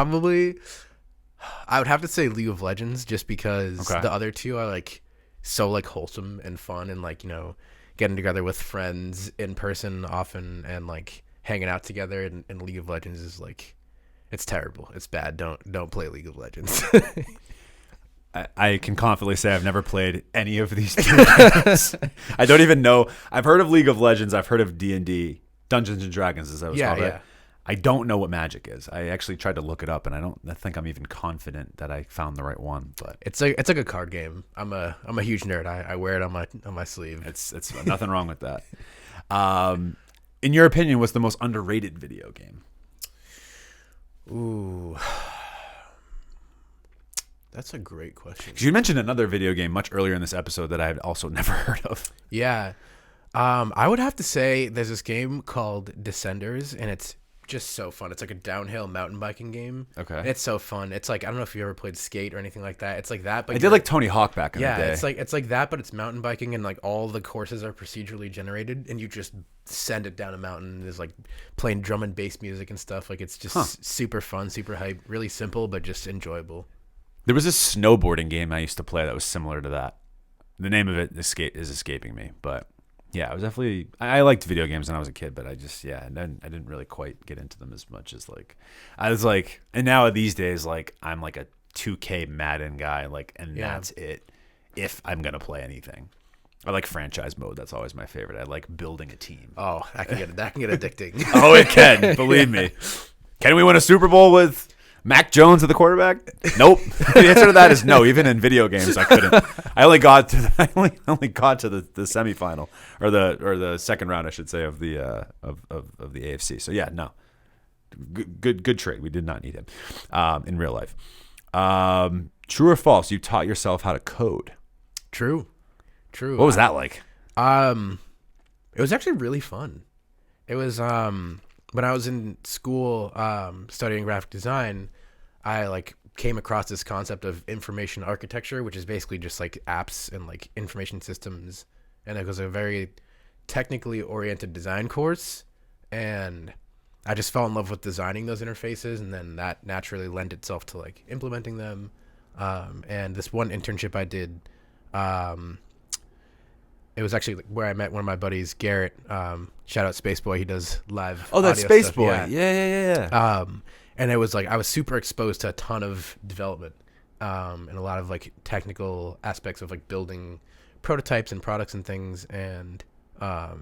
have to say League of Legends, just because the other 2 are like so like wholesome and fun, and like, you know, getting together with friends in person often and like hanging out together. And League of Legends is like, it's terrible. It's bad. Don't play League of Legends. I can confidently say I've never played any of these 2 games. I don't even know. I've heard of League of Legends. I've heard of D&D, Dungeons and Dragons, as that was called. Yeah. I don't know what Magic is. I actually tried to look it up, and I think I'm even confident that I found the right one. But it's like a card game. I'm a huge nerd. I wear it on my sleeve. it's nothing wrong with that. In your opinion, what's the most underrated video game? Ooh. That's a great question. 'Cause you mentioned another video game much earlier in this episode that I had also never heard of. Yeah. I would have to say there's this game called Descenders, and it's just so fun. It's like a downhill mountain biking game. Okay. And it's so fun. It's like, I don't know if you ever played Skate or anything like that. It's like that, but I did like Tony Hawk back in the day. Yeah, it's like that, but it's mountain biking, and like all the courses are procedurally generated, and you just send it down a mountain. There's like playing drum and bass music and stuff. Like, it's just super fun, super hype, really simple, but just enjoyable. There was this snowboarding game I used to play that was similar to that. The name of it is escaping me, but yeah, I was definitely, I liked video games when I was a kid, but I didn't really quite get into them as much as like, I was like, and now these days, like, I'm like a 2K Madden guy, like, and that's it. If I'm going to play anything, I like franchise mode. That's always my favorite. I like building a team. Oh, that can get addicting. Oh, it can. Believe me. Can we win a Super Bowl with Mac Jones at the quarterback? Nope. The answer to that is no. Even in video games, I couldn't. I only got to the semifinal, or the second round, I should say, of the of the AFC. So yeah, no. Good trade. We did not need him in real life. True or false? You taught yourself how to code. True. What was that like? It was actually really fun. It was when I was in school studying graphic design, I like came across this concept of information architecture, which is basically just like apps and like information systems. And it was a very technically oriented design course. And I just fell in love with designing those interfaces. And then that naturally lent itself to like implementing them. And this one internship I did, it was actually where I met one of my buddies, Garrett. Shout out Space Boy. He does live. Oh, that's audio Space stuff. Boy. Yeah. And it was like I was super exposed to a ton of development, and a lot of like technical aspects of like building prototypes and products and things. And I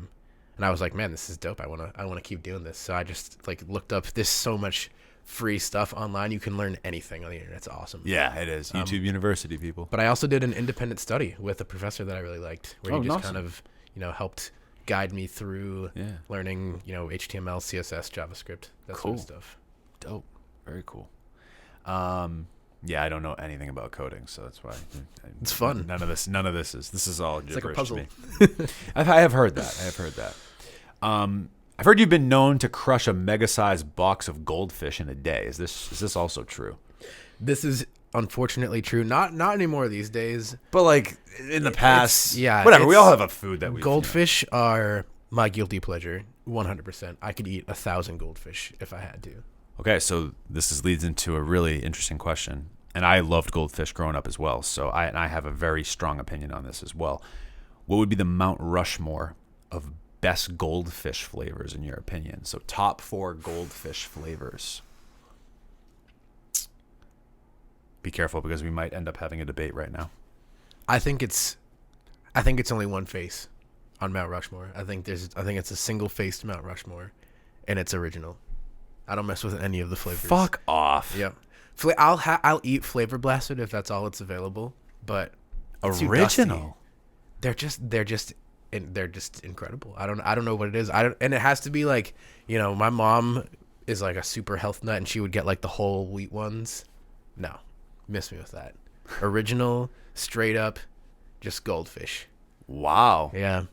was like, man, this is dope. I wanna keep doing this. So I just like looked up. There's so much free stuff online. You can learn anything on the internet. It's awesome. Yeah, it is. YouTube University, people. But I also did an independent study with a professor that I really liked, where he just kind of, helped guide me through learning, HTML, CSS, JavaScript, that sort of stuff. Dope. Very cool. Yeah, I don't know anything about coding, so that's why it's fun. None of this is all gibberish, like a puzzle. to me. I have heard that. I've heard you've been known to crush a mega-sized box of Goldfish in a day. Is this also true? This is unfortunately true. Not anymore these days. But like in the past, yeah, whatever. We all have a food that we. Goldfish are my guilty pleasure. 100%. I could eat 1,000 goldfish if I had to. Okay, so this leads into a really interesting question, and I loved goldfish growing up as well. So I have a very strong opinion on this as well. What would be the Mount Rushmore of best goldfish flavors in your opinion? So top 4 goldfish flavors. Be careful because we might end up having a debate right now. I think it's only one face on Mount Rushmore. I think it's a single-faced Mount Rushmore, and it's original. I don't mess with any of the flavors. Fuck off. Yep. I'll eat Flavor Blasted if that's all it's available, but it's original. They're just incredible. I don't know what it is. And it has to be like, my mom is like a super health nut, and she would get like the whole wheat ones. No, miss me with that. Original, straight up, just Goldfish. Wow. Yeah.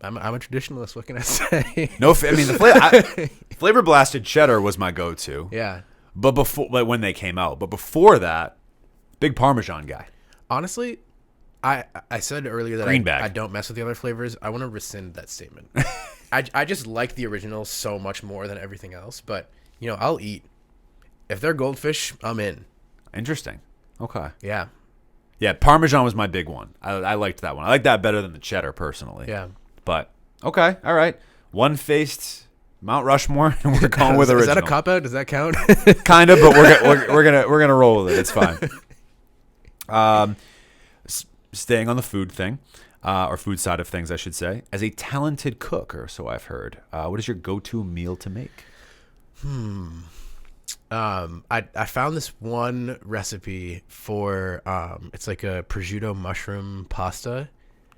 I'm a traditionalist. What can I say? No, I mean the Flavor Blasted cheddar was my go-to. Yeah. But when they came out, but before that, Big Parmesan guy. Honestly, I said earlier that Greenback. I don't mess with the other flavors. I want to rescind that statement. I just like the original so much more than everything else. But, you know, I'll eat. If they're Goldfish, I'm in. Interesting. Okay. Yeah. Yeah, Parmesan was my big one. I liked that one. I like that better than the cheddar personally. Yeah. But okay, all right. One-faced Mount Rushmore, and we're going with original. Is that a cop out? Does that count? Kind of, but we're gonna roll with it. It's fine. Staying on the food thing, or food side of things, I should say. As a talented cook, or so I've heard, what is your go-to meal to make? I found this one recipe for it's like a prosciutto mushroom pasta.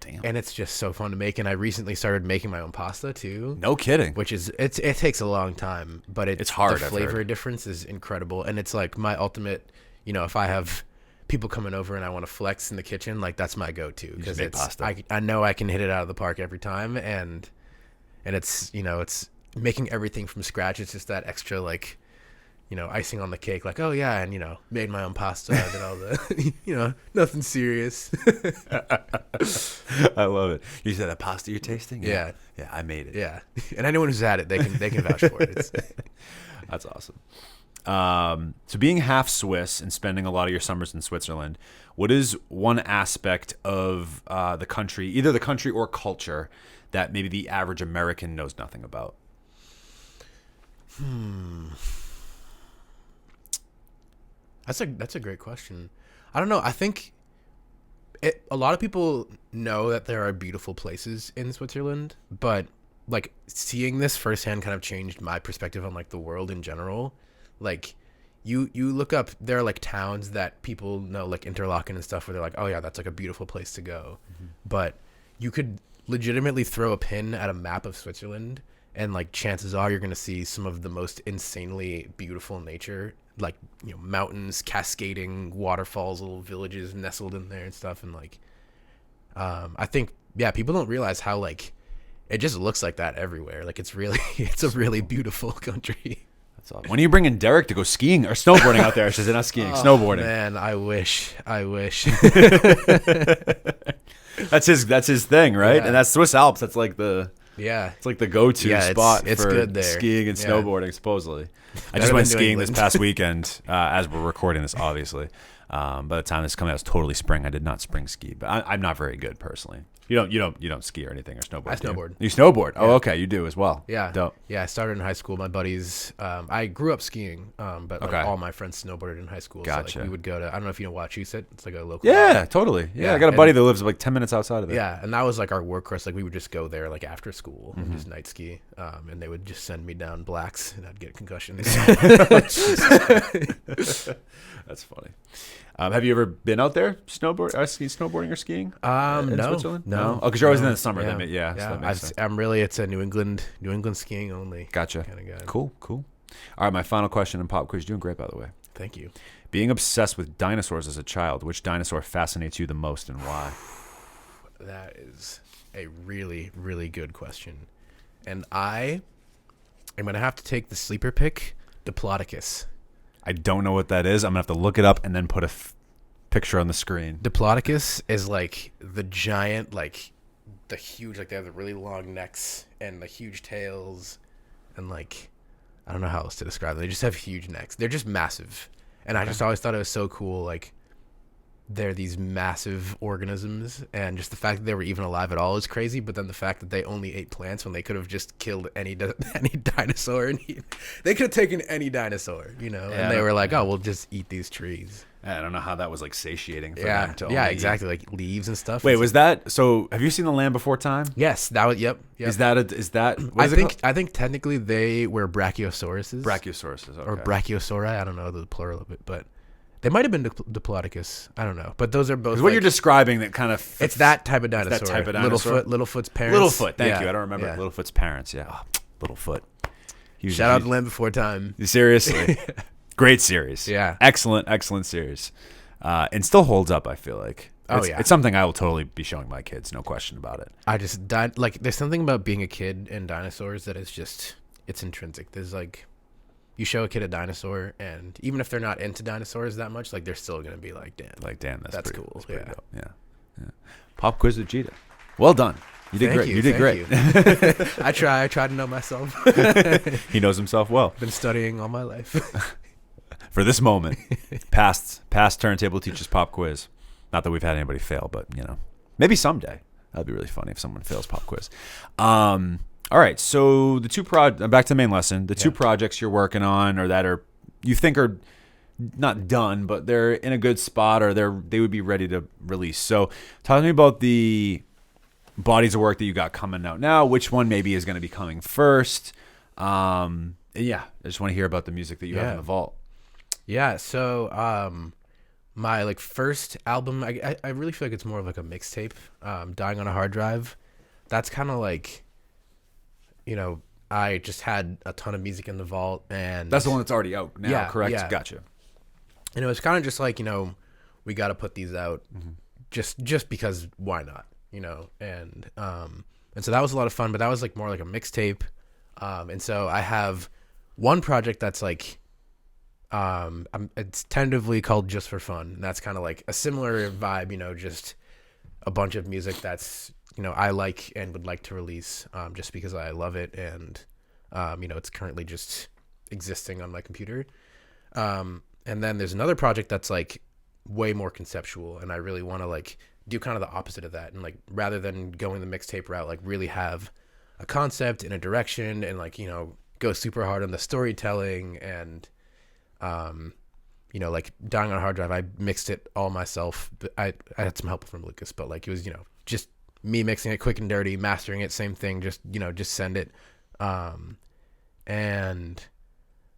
Damn. And it's just so fun to make. And I recently started making my own pasta too. No kidding. Which is it takes a long time, but it's hard. The flavor difference is incredible, and it's like my ultimate. You know, if I have people coming over and I want to flex in the kitchen, like that's my go-to because it's pasta. I know I can hit it out of the park every time, and it's, you know, it's making everything from scratch. It's just that extra, like, you know, icing on the cake, like, oh yeah, and, you know, made my own pasta, did all the, you know, nothing serious. I love it. You said that pasta you're tasting? Yeah. Yeah, I made it. Yeah. And anyone who's had it, they can vouch for it. That's awesome. So being half Swiss and spending a lot of your summers in Switzerland, what is one aspect of the country, either the country or culture, that maybe the average American knows nothing about? That's a great question. I don't know. I think a lot of people know that there are beautiful places in Switzerland, but like seeing this firsthand kind of changed my perspective on like the world in general. Like you look up, there are like towns that people know, like Interlaken and stuff, where they're like, oh yeah, that's like a beautiful place to go. But you could legitimately throw a pin at a map of Switzerland, and like chances are you're going to see some of the most insanely beautiful nature, like, you know, mountains, cascading waterfalls, little villages nestled in there and stuff. And like, I think, yeah, people don't realize how like it just looks like that everywhere. Like it's a really beautiful country. That's awesome. When are you bringing Deric to go skiing or snowboarding out there? I should say not skiing, snowboarding. Man, I wish. That's his thing, right? Yeah. And that's Swiss Alps. That's like Yeah. it's like the go-to spot it's for good there. skiing and Yeah. snowboarding, supposedly. I Better just went than New skiing this England. past weekend as we're recording this, obviously. By the time this comes out, it's totally spring. I did not spring ski, but I'm not very good personally. You don't ski or anything or snowboard. I do you? snowboard. You snowboard? Oh, okay, you do as well. Yeah. Dope. Yeah, I started in high school. My buddies, I grew up skiing, but like Okay. all my friends snowboarded in high school. Gotcha. So like we would go to, I don't know if you know Wachusett. It's like a local. Yeah, totally. Yeah, I got a buddy that lives like 10 minutes outside of it. Yeah, and that was like our work course. Like we would just go there like after school and just night ski, and they would just send me down blacks, and I'd get concussions. That's funny. Have you ever been out there snowboarding or skiing? In No, Switzerland? no. Oh, because you're always in no. the summer. Yeah, So that makes sense. I'm really, it's a New England skiing only. Gotcha. Kind of guy. Cool. All right, my final question in pop quiz. You're doing great, by the way. Thank you. Being obsessed with dinosaurs as a child, which dinosaur fascinates you the most and why? That is a really, really good question. And I am going to have to take the sleeper pick, Diplodocus. I don't know what that is. I'm going to have to look it up and then put a picture on the screen. Diplodocus is like the giant, like the huge, like they have the really long necks and the huge tails. And like, I don't know how else to describe them. They just have huge necks. They're just massive. And I just always thought it was so cool. Like, they're these massive organisms, and just the fact that they were even alive at all is crazy. But then the fact that they only ate plants when they could have just killed any dinosaur, and they could have taken any dinosaur, you know. Yeah, and they were like, "Oh, we'll just eat these trees." I don't know how that was like satiating for Yeah, them to yeah, only exactly, like leaves and stuff. Wait, was that so? Have you seen The Land Before Time? Yes, that was. Yep. Is that what I think technically they were brachiosauruses, Brachiosauruses or brachiosauri. I don't know the plural of it, but they might have been Diplodocus. I don't know, but those are both. Because what you're describing, that kind of it's that type of dinosaur. that type of dinosaur? Littlefoot's parents. Littlefoot. Thank you. I don't remember Yeah. Littlefoot's parents. Yeah, oh, Littlefoot. Shout out to Land Before Time. Seriously, great series. Yeah. excellent series, and still holds up. I feel like. Oh, yeah. It's something I will totally be showing my kids. No question about it. I just died. Like, there's something about being a kid and dinosaurs that is just, it's intrinsic. There's like, you show a kid a dinosaur, and even if they're not into dinosaurs that much, like they're still gonna be like, damn, That's cool. That's pretty Yeah. dope. Yeah. Pop quiz with Jiida. Well done. You did Thank great. You did thank great. you. I try to know myself. He knows himself well. Been studying all my life. For this moment, past Turntable teaches pop quiz. Not that we've had anybody fail, but maybe someday. That'd be really funny if someone fails pop quiz. All right, so the back to the main lesson. The two projects you're working on, or that you think are not done, but they're in a good spot, or they would be ready to release. So, talk to me about the bodies of work that you got coming out now. Which one maybe is going to be coming first? I just want to hear about the music that you have in the vault. Yeah, so my like first album, I really feel like it's more of like a mixtape, Dying on a Hard Drive. That's kind of like, I just had a ton of music in the vault, and That's the one that's already out now, correct? Yeah. Gotcha. And it was kind of just like, we got to put these out just because why not, and so that was a lot of fun, but that was like more like a mixtape. And so I have one project that's like, it's tentatively called Just for Fun. And that's kind of like a similar vibe, just a bunch of music that's, I like and would like to release, just because I love it. And, it's currently just existing on my computer. And then there's another project that's like way more conceptual, and I really want to like do kind of the opposite of that. And like, rather than going the mixtape route, like really have a concept and a direction, and like, go super hard on the storytelling. And, like Dying on a Hard Drive, I mixed it all myself. But I had some help from l.ucas, but like, it was, just me mixing it quick and dirty, mastering it, same thing, just send it. And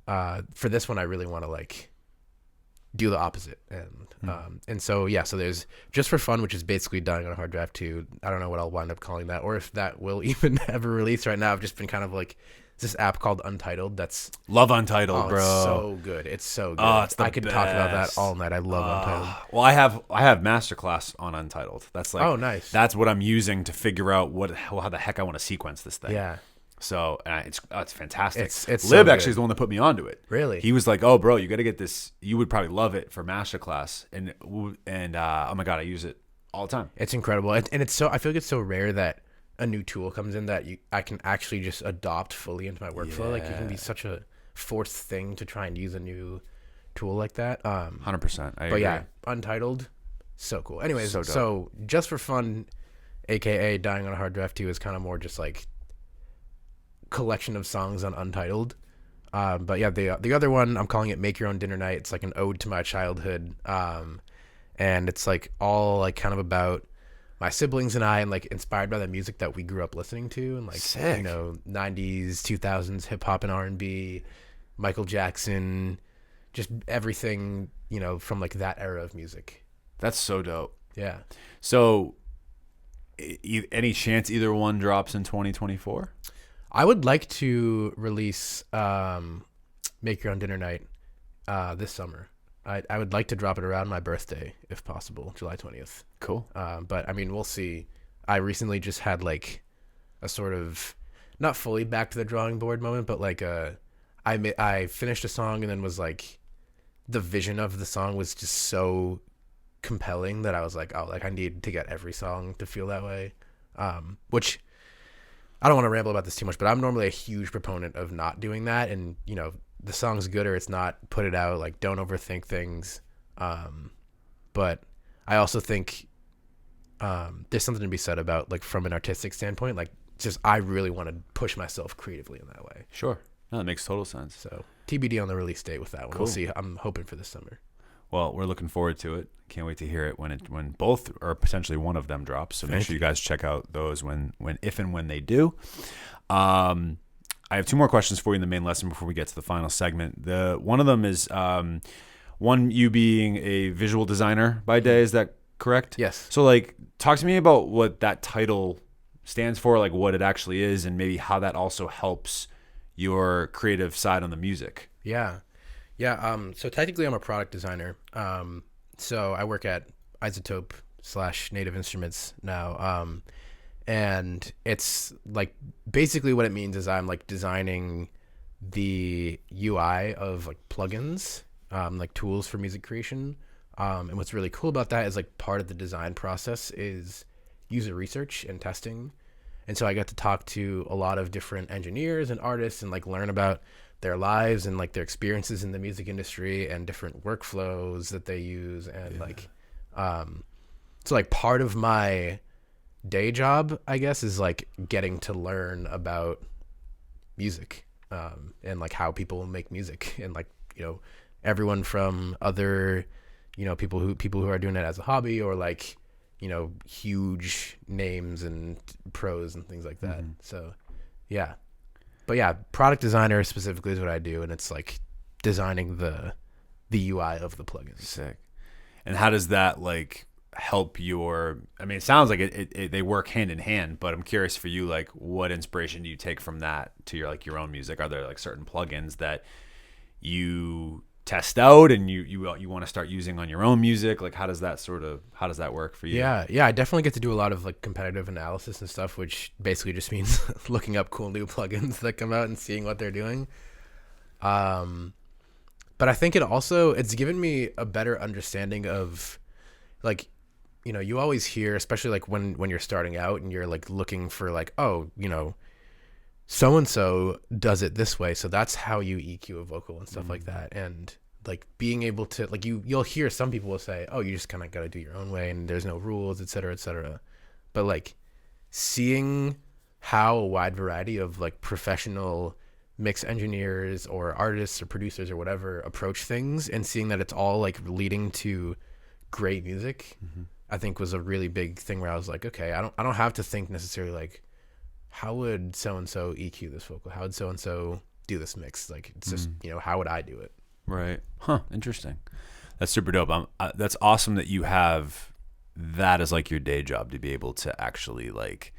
for this one, I really want to like do the opposite. And so there's Just for Fun, which is basically Dying on a Hard Drive 2. I don't know what I'll wind up calling that, or if that will even ever release. Right now I've just been kind of like this app called Untitled. That's Love Untitled, bro. It's so good. It's so good. Oh, it's the I could talk about that best. all night. I love Untitled. Well, I have masterclass on Untitled. That's like, Oh, nice. That's what I'm using to figure out how the heck I want to sequence this thing. Yeah. So it's fantastic. It's Lib so actually good. is the one that put me onto it. Really? He was like, "Oh, bro, you got to get this. You would probably love it for masterclass." And oh my god, I use it all the time. It's incredible. And it's so, I feel like it's so rare that a new tool comes in that I can actually just adopt fully into my workflow. Like, it can be such a forced thing to try and use a new tool like that. 100%. I But agree. yeah, Untitled, so cool. Anyways, So dope. so Just for Fun, aka Dying on a Hard Drive 2, is kind of more just like collection of songs on Untitled. But yeah, the other one, I'm calling it Make Your Own Dinner Night. It's like an ode to my childhood. And it's like all like kind of about my siblings and I, and like inspired by the music that we grew up listening to, and like, Sick. 90s, 2000s hip hop and R&B, Michael Jackson, just everything, from like that era of music. That's so dope. Yeah. So, any chance either one drops in 2024? I would like to release Make Your Own Dinner Night this summer. I would like to drop it around my birthday, if possible, July 20th. Cool. But I mean, we'll see. I recently just had like a sort of, not fully back to the drawing board moment, but like I finished a song and then was like, the vision of the song was just so compelling that I was like, oh, like I need to get every song to feel that way. Which I don't want to ramble about this too much, but I'm normally a huge proponent of not doing that. And, the song's good or it's not, put it out. Like, don't overthink things. But I also think there's something to be said about, like, from an artistic standpoint, like, just I really want to push myself creatively in that way. Sure. No, that makes total sense. So TBD on the release date with that one. Cool. We'll see. I'm hoping for this summer. Well, we're looking forward to it. Can't wait to hear it when both or potentially one of them drops. So make sure you guys check out those if and when they do. I have two more questions for you in the main lesson before we get to the final segment. One of them is one, you being a visual designer by day. Is that correct? Yes. So like, talk to me about what that title stands for, like what it actually is, and maybe how that also helps your creative side on the music. Yeah. Yeah. So technically I'm a product designer. So I work at Isotope / Native Instruments now. And it's like, basically what it means is I'm like designing the UI of like plugins, like tools for music creation. And what's really cool about that is like part of the design process is user research and testing. And so I got to talk to a lot of different engineers and artists and like learn about their lives and like their experiences in the music industry and different workflows that they use. And so like part of my day job, I guess, is like getting to learn about music, and like how people make music, and like, you know, everyone from other, you know, people who are doing it as a hobby, or like, you know, huge names and pros and things like that. So yeah, but yeah, product designer specifically is what I do, and it's like designing the UI of the plugins. Sick. And how does that like help your, I mean, it sounds like they work hand in hand, but I'm curious for you, like what inspiration do you take from that to your like your own music? Are there like certain plugins that you test out and you want to start using on your own music? Like how does that work for you? Yeah, I definitely get to do a lot of like competitive analysis and stuff, which basically just means looking up cool new plugins that come out and seeing what they're doing. But I think it's given me a better understanding of, like, you know, you always hear, especially like when you're starting out and you're like looking for like, oh, you know, so and so does it this way, so that's how you EQ a vocal and stuff like that. And like being able to like, you'll hear some people will say, oh, you just kind of got to do your own way and there's no rules, etc., etc. But like seeing how a wide variety of like professional mix engineers or artists or producers or whatever approach things, and seeing that it's all like leading to great music, I think was a really big thing where I was like, okay, I don't have to think necessarily like, how would so and so EQ this vocal? How would so and so do this mix? Like it's just, you know, how would I do it? Right. Huh. Interesting. That's super dope. That's awesome that you have that as like your day job, to be able to actually like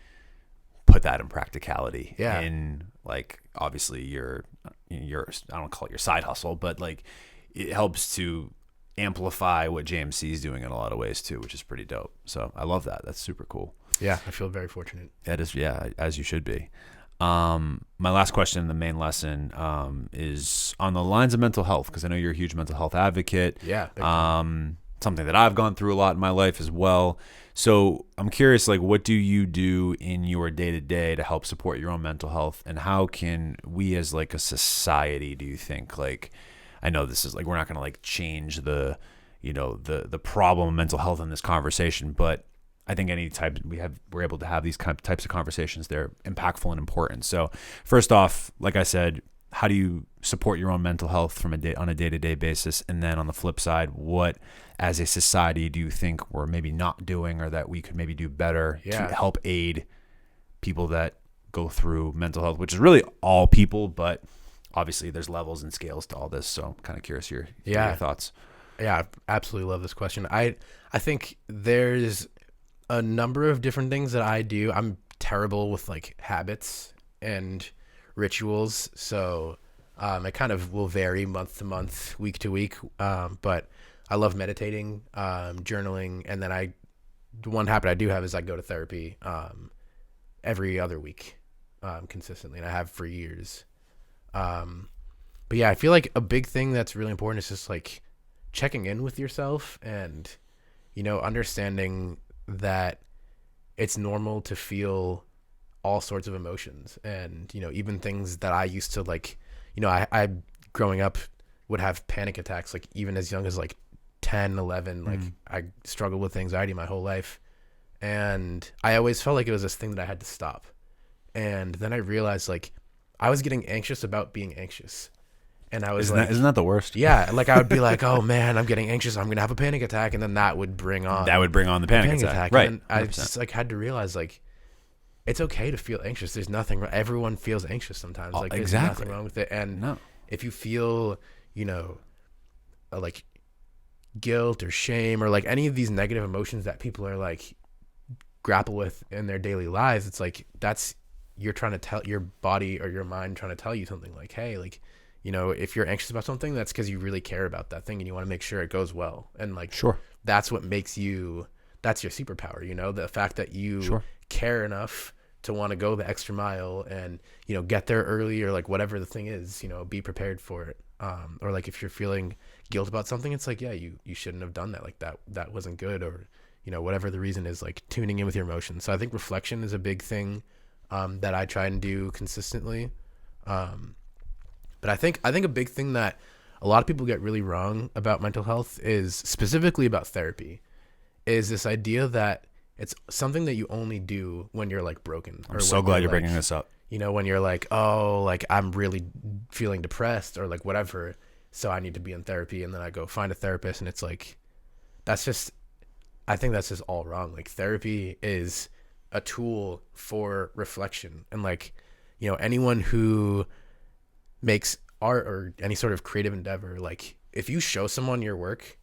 put that in practicality. Yeah. In like obviously your I don't call it your side hustle, but like it helps to amplify what JMC is doing in a lot of ways too, which is pretty dope. So I love that. That's super cool. Yeah, I feel very fortunate. That is, yeah, as you should be. My last question, the main lesson, is on the lines of mental health, because I know you're a huge mental health advocate. Yeah. Something that I've gone through a lot in my life as well. So I'm curious, like, what do you do in your day-to-day to help support your own mental health, and how can we as like a society, do you think, like, I know this is like, we're not going to like change the, you know, the problem of mental health in this conversation, but I think any type we're able to have these types of conversations, they're impactful and important. So first off, like I said, how do you support your own mental health on a day-to-day basis? And then on the flip side, what as a society do you think we're maybe not doing, or that we could maybe do better to help aid people that go through mental health, which is really all people, but obviously there's levels and scales to all this. So I'm kind of curious your thoughts. Yeah, I absolutely love this question. I think there's a number of different things that I do. I'm terrible with like habits and rituals, so it kind of will vary month to month, week to week. But I love meditating, journaling, and then one habit I do have is I go to therapy every other week consistently, and I have for years. But yeah, I feel like a big thing that's really important is just like checking in with yourself, and, you know, understanding that it's normal to feel all sorts of emotions. And, you know, even things that I used to like, you know, I growing up would have panic attacks, like even as young as like 10, 11, like I struggled with anxiety my whole life. And I always felt like it was this thing that I had to stop. And then I realized like I was getting anxious about being anxious. And I was isn't that the worst? Yeah. Like I would be like, oh man, I'm getting anxious, I'm going to have a panic attack. And then that would bring on the panic attack. Right. And I just like had to realize like, it's okay to feel anxious. There's nothing wrong. Everyone feels anxious sometimes. Like there's nothing wrong with it. And if you feel, you know, like guilt or shame or like any of these negative emotions that people are like grapple with in their daily lives, it's like you're trying to tell your body or your mind trying to tell you something like, hey, like, you know, if you're anxious about something, that's because you really care about that thing and you want to make sure it goes well. And like, that's what makes you, that's your superpower, you know, the fact that you care enough to want to go the extra mile and, you know, get there early, or like whatever the thing is, you know, be prepared for it. Or like if you're feeling guilt about something, it's like, yeah, you shouldn't have done that. Like that wasn't good, or, you know, whatever the reason is, like tuning in with your emotions. So I think reflection is a big thing that I try and do consistently. But I think a big thing that a lot of people get really wrong about mental health is specifically about therapy, is this idea that it's something that you only do when you're like broken. I'm so glad you're bringing this up. You know, when you're like, oh, like I'm really feeling depressed or like whatever, so I need to be in therapy, and then I go find a therapist, and it's like, I think that's just all wrong. Like therapy is a tool for reflection, and like, you know, anyone who makes art or any sort of creative endeavor, like if you show someone your work,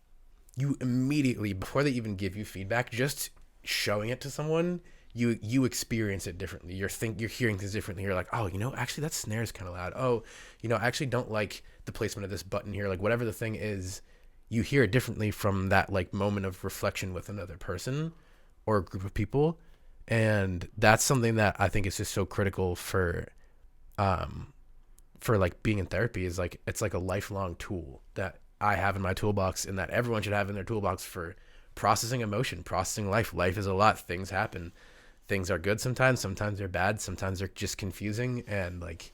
you immediately, before they even give you feedback, just showing it to someone, you experience it differently. You're hearing things differently. You're like, oh, you know, actually that snare is kind of loud. Oh, you know, I actually don't like the placement of this button here. Like whatever the thing is, you hear it differently from that like moment of reflection with another person or a group of people. And that's something that I think is just so critical for like being in therapy, is like, it's like a lifelong tool that I have in my toolbox, and that everyone should have in their toolbox for processing emotion, processing life. Life is a lot. Things happen. Things are good sometimes they're bad, sometimes they're just confusing. And like,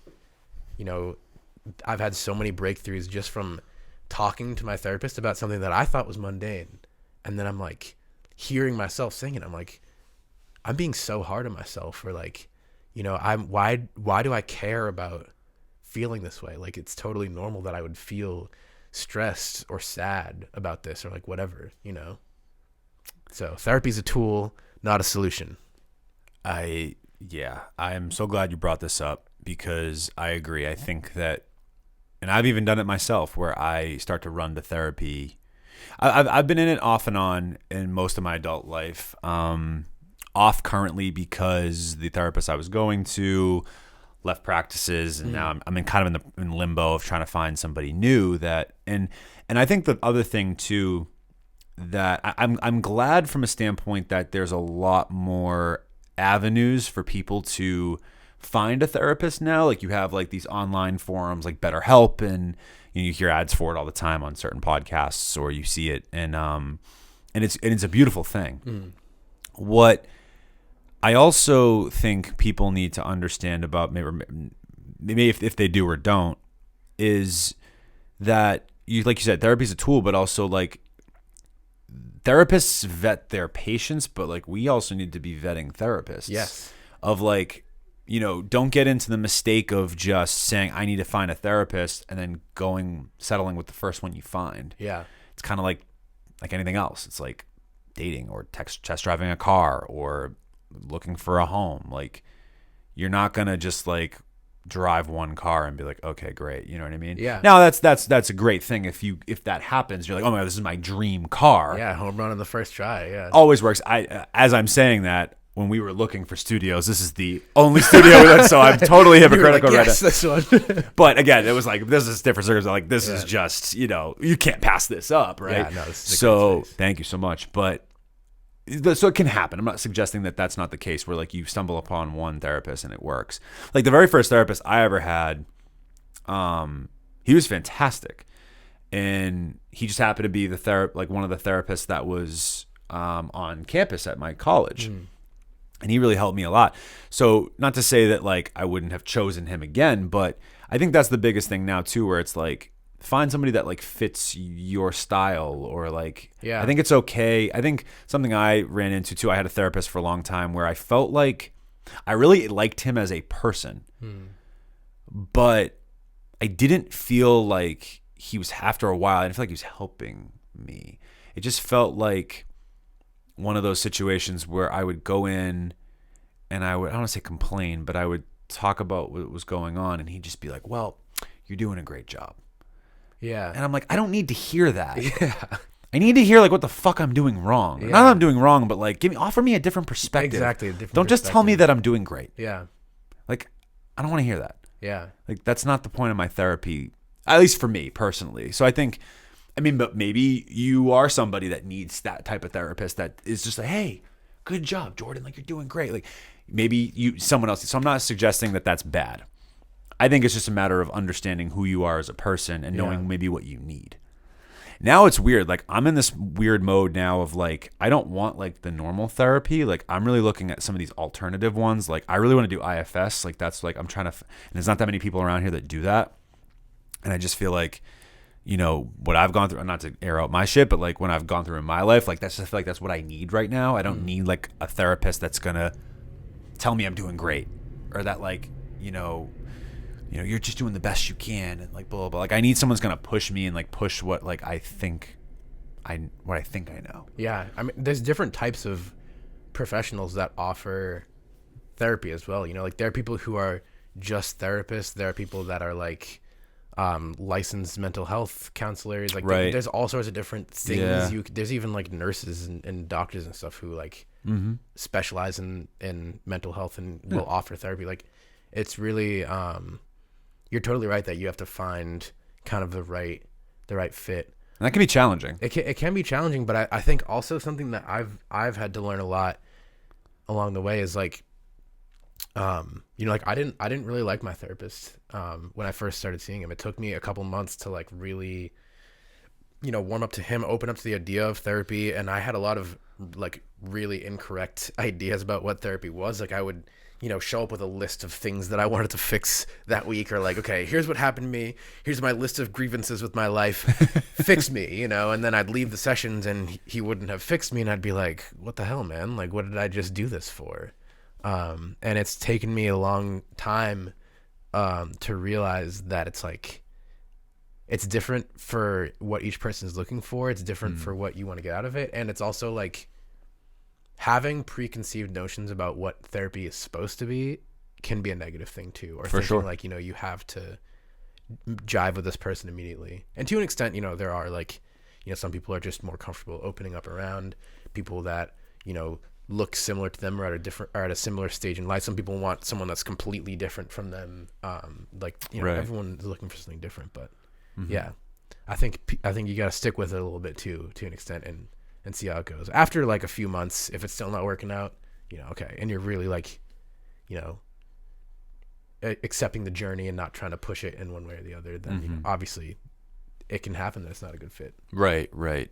you know, I've had so many breakthroughs just from talking to my therapist about something that I thought was mundane, and then I'm like hearing myself saying it, I'm like, I'm being so hard on myself, or like, you know, why do I care about feeling this way? Like it's totally normal that I would feel stressed or sad about this, or like whatever, you know. So therapy is a tool, not a solution. I'm so glad you brought this up, because I agree. I think that, and I've even done it myself, where I start to run to therapy. I've been in it off and on in most of my adult life. Off currently because the therapist I was going to left practices, and now I'm in kind of in limbo of trying to find somebody new. And I think the other thing too, that I'm glad from a standpoint that there's a lot more avenues for people to find a therapist now. Like you have like these online forums like BetterHelp, and you hear ads for it all the time on certain podcasts, or you see it, and it's a beautiful thing. What I also think people need to understand about, maybe if they do or don't, is that like you said, therapy is a tool, but also like therapists vet their patients, but like we also need to be vetting therapists. Yes. Of like, you know, don't get into the mistake of just saying I need to find a therapist and then settling with the first one you find. Yeah. It's kind of like anything else. It's like dating or test driving a car or looking for a home. Like you're not gonna just like drive one car and be like, okay, great. You know what I mean? Yeah. Now that's a great thing. If that happens, you're like, oh my God, this is my dream car. Yeah. Home run on the first try. Yeah. Always works. As I'm saying that, when we were looking for studios, this is the only studio we went, so I'm totally hypocritical like, right yes, now. this one. But again, it was like, this is different circumstances. Like this is just, you know, you can't pass this up, right? Yeah, no, this is a so great space. thank you so much. But so it can happen. I'm not suggesting that that's not the case, where like you stumble upon one therapist and it works. Like the very first therapist I ever had, he was fantastic, and he just happened to be one of the therapists that was on campus at my college. And he really helped me a lot. So not to say that like I wouldn't have chosen him again, but I think that's the biggest thing now too, where it's like find somebody that like fits your style, or like, Yeah. I think it's okay. I think something I ran into too, I had a therapist for a long time where I felt like I really liked him as a person, but I didn't feel like he was, after a while, I didn't feel like he was helping me. It just felt like one of those situations where I would go in and I don't want to say complain, but I would talk about what was going on, and he'd just be like, well, you're doing a great job. Yeah. And I'm like, I don't need to hear that. Yeah. I need to hear like what the fuck I'm doing wrong. Yeah. Not that I'm doing wrong, but like offer me a different perspective. Exactly. A different Don't just tell me perspective. that I'm doing great. Yeah. Like, I don't want to hear that. Yeah. Like, that's not the point of my therapy, at least for me personally. So I think, but maybe you are somebody that needs that type of therapist that is just like, hey, good job, Jordan. Like, you're doing great. Like, maybe someone else. So I'm not suggesting that that's bad. I think it's just a matter of understanding who you are as a person and knowing maybe what you need. Now it's weird. Like, I'm in this weird mode now of like, I don't want like the normal therapy. Like, I'm really looking at some of these alternative ones. Like, I really want to do IFS. Like, that's like, I'm trying to, and there's not that many people around here that do that. And I just feel like, you know, what I've gone through, not to air out my shit, but like when I've gone through in my life, like I feel like that's what I need right now. I don't need like a therapist that's going to tell me I'm doing great, or that like, you know, you're just doing the best you can, and like blah, blah, blah. Like, I need someone's going to push me and like push what like I think I know. Yeah. I mean, there's different types of professionals that offer therapy as well. You know, like there are people who are just therapists. There are people that are like licensed mental health counselors. Like there's all sorts of different things. Yeah. There's even like nurses and doctors and stuff who like specialize in mental health and will offer therapy. Like, it's really you're totally right that you have to find kind of the right fit. And that can be challenging. It can be challenging, but I think also something that I've had to learn a lot along the way is like, you know, like I didn't really like my therapist when I first started seeing him. It took me a couple months to like really, you know, warm up to him, open up to the idea of therapy, and I had a lot of like really incorrect ideas about what therapy was. Like, I would, you know, show up with a list of things that I wanted to fix that week, or like, okay, here's what happened to me. Here's my list of grievances with my life. Fix me, you know, and then I'd leave the sessions and he wouldn't have fixed me. And I'd be like, what the hell, man? Like, what did I just do this for? And it's taken me a long time to realize that it's like, it's different for what each person is looking for. It's different for what you want to get out of it. And it's also like, having preconceived notions about what therapy is supposed to be can be a negative thing too. Or for thinking sure. like, you know, you have to jive with this person immediately. And to an extent, you know, there are like, you know, some people are just more comfortable opening up around people that, you know, look similar to them or at a similar stage in life. Some people want someone that's completely different from them. Like, you know, everyone is looking for something different, but yeah, I think you got to stick with it a little bit too, to an extent, and see how it goes. After like a few months, if it's still not working out, you know, okay, and you're really like, you know, accepting the journey and not trying to push it in one way or the other, then you know, obviously it can happen that it's not a good fit. Right.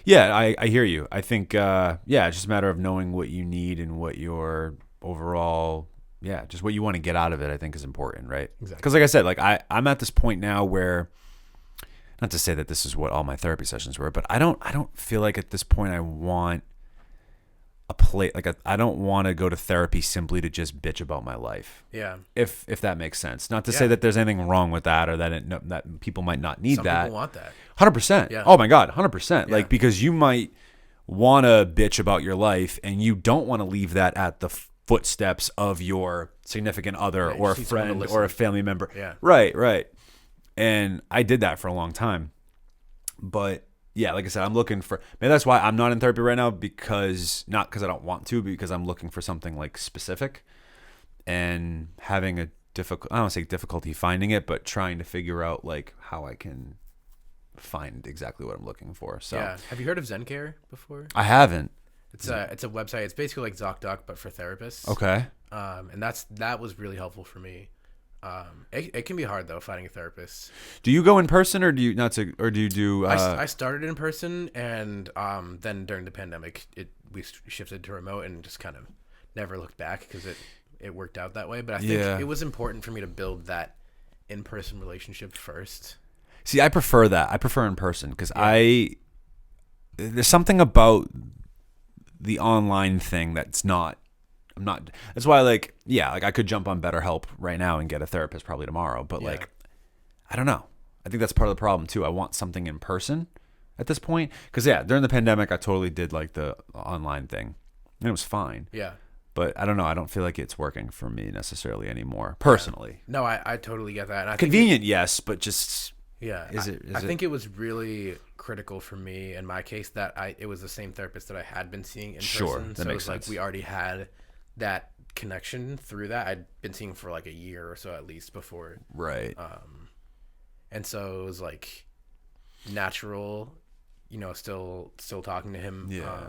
Yeah, I hear you. I think, it's just a matter of knowing what you need and what your overall, just what you want to get out of it, I think is important, right? Exactly. Because like I said, like I'm at this point now where, not to say that this is what all my therapy sessions were, but I don't feel like at this point I want a plate. Like I don't want to go to therapy simply to just bitch about my life. Yeah. If that makes sense. Not to say that there's anything wrong with that, or that that people might not need Some that. people want that. 100%. Yeah. Oh my God, 100%. Yeah. Like, because you might want to bitch about your life and you don't want to leave that at the footsteps of your significant other or a friend or a family member. Yeah. Right. And I did that for a long time. But yeah, like I said, I'm looking for, maybe that's why I'm not in therapy right now, because not because I don't want to, because I'm looking for something like specific and having a I don't want to say difficulty finding it, but trying to figure out like how I can find exactly what I'm looking for. So yeah. Have you heard of ZenCare before? I haven't. It's a website. It's basically like ZocDoc, but for therapists. Okay. And that was really helpful for me. It can be hard though, finding a therapist. Do you go in person or do you do? I started in person, and then during the pandemic, we shifted to remote and just kind of never looked back because it worked out that way. But I think it was important for me to build that in-person relationship first. See, I prefer that. I prefer in person because there's something about the online thing that's not. That's why, like I could jump on BetterHelp right now and get a therapist probably tomorrow. But like, I don't know. I think that's part of the problem too. I want something in person at this point. Because during the pandemic, I totally did like the online thing, and it was fine. Yeah. But I don't know. I don't feel like it's working for me necessarily anymore, personally. Yeah. No, I totally get that. And convenient, yes, but just I think it was really critical for me in my case that it was the same therapist that I had been seeing in person. That makes sense. Like we already had that connection through that. I'd been seeing for like a year or so at least before. Right. And so it was like natural, you know, still talking to him. Yeah.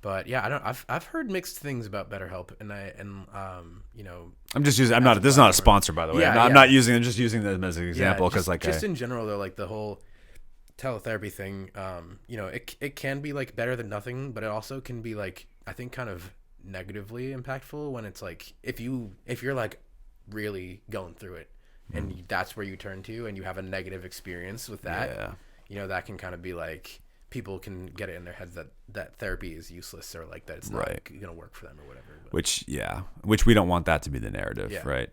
But yeah, I don't. I've heard mixed things about BetterHelp, and you know, I'm just using. I'm not. This is not a sponsor, by the way. Yeah, I'm not using. I'm just using them as an example because, just in general, though, like the whole teletherapy thing, you know, it can be like better than nothing, but it also can be like, I think, kind of negatively impactful when it's like if you're like really going through it, and that's where you turn to, and you have a negative experience with that, you know, that can kind of be like. People can get it in their heads that therapy is useless or like that it's not going to work for them or whatever. But. Which we don't want that to be the narrative, right?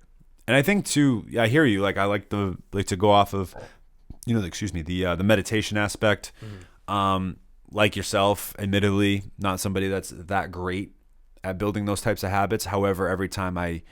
And I think too, I hear you. Like I like to go off of, you know, the meditation aspect. Like yourself, admittedly, not somebody that's that great at building those types of habits. However, every time I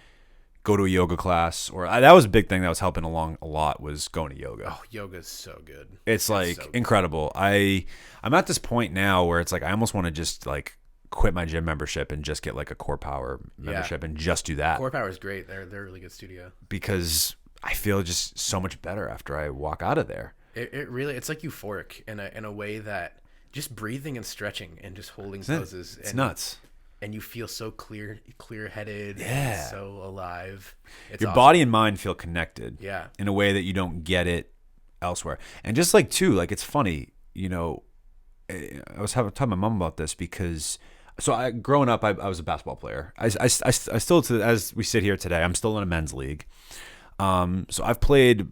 go to a yoga class, that was a big thing that was helping along a lot was going to yoga. Oh, yoga's so good. It's like so incredible. I'm at this point now where it's like I almost want to just like quit my gym membership and just get like a Core Power membership and just do that. Core Power is great. They're a really good studio. Because I feel just so much better after I walk out of there. It really, it's like euphoric in a way that just breathing and stretching and just holding poses. It's nuts. And you feel so clear-headed, and so alive. It's your awesome. body and mind feel connected, in a way that you don't get it elsewhere. And just like too, like it's funny, you know. I was talking to my mom about this because, growing up, I was a basketball player. I still, as we sit here today, I'm still in a men's league. So I've played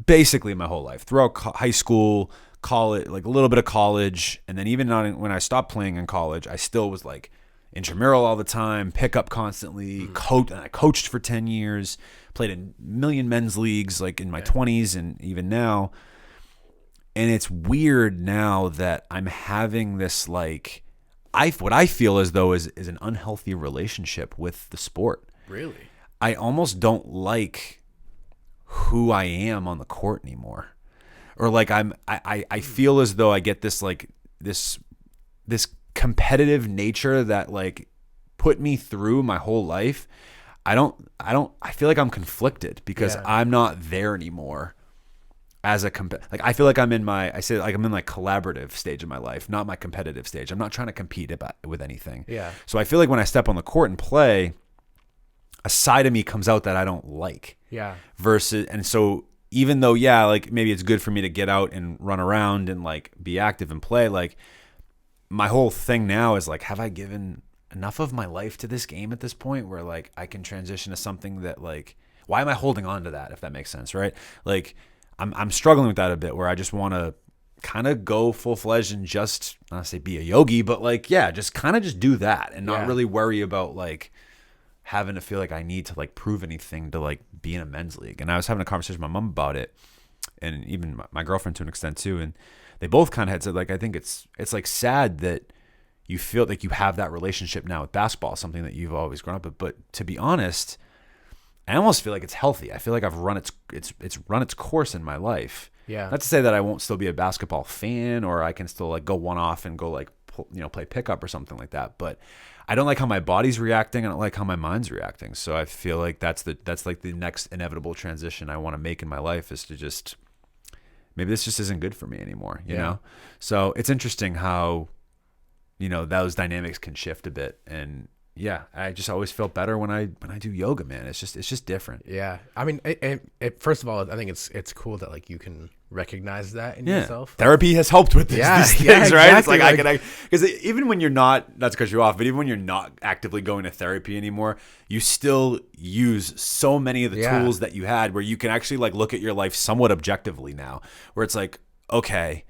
basically my whole life throughout high school, college, like a little bit of college, and then even when I stopped playing in college, I still was like. Intramural all the time, pick up constantly, and I coached for 10 years, played in a million men's leagues like in my 20s and even now. And it's weird now that I'm having this like what I feel as though is an unhealthy relationship with the sport. Really? I almost don't like who I am on the court anymore. Or like I feel as though I get this like this competitive nature that like put me through my whole life. I feel like I'm conflicted because I'm not there anymore as a like I feel like I'm in my collaborative stage of my life, not my competitive stage. I'm not trying to compete with anything. So I feel like when I step on the court and play, a side of me comes out that I don't like. And so even though like maybe it's good for me to get out and run around and like be active and play, like my whole thing now is like, have I given enough of my life to this game at this point where like I can transition to something that like, why am I holding on to that? If that makes sense, right? Like I'm struggling with that a bit where I just want to kind of go full fledged and just not say be a yogi, but like, just kind of just do that and not really worry about like having to feel like I need to like prove anything to like be in a men's league. And I was having a conversation with my mom about it and even my girlfriend to an extent too. And they both kind of had said, like, I think it's like sad that you feel like you have that relationship now with basketball, something that you've always grown up with. But to be honest, I almost feel like it's healthy. I feel like I've run it's run its course in my life. Not to say that I won't still be a basketball fan or I can still like go one off and go like, play pickup or something like that. But I don't like how my body's reacting. I don't like how my mind's reacting. So I feel like that's like the next inevitable transition I want to make in my life is to just. Maybe this just isn't good for me anymore, you know? So it's interesting how, those dynamics can shift a bit. And I just always felt better when I do yoga, man. It's just different. Yeah. I mean, first of all, I think it's cool that like you can recognize that in yourself. Therapy has helped with these things, exactly. right? It's like because even when you're not, not to cut you off, but even when you're not actively going to therapy anymore, you still use so many of the tools that you had where you can actually like look at your life somewhat objectively now, where it's like, okay,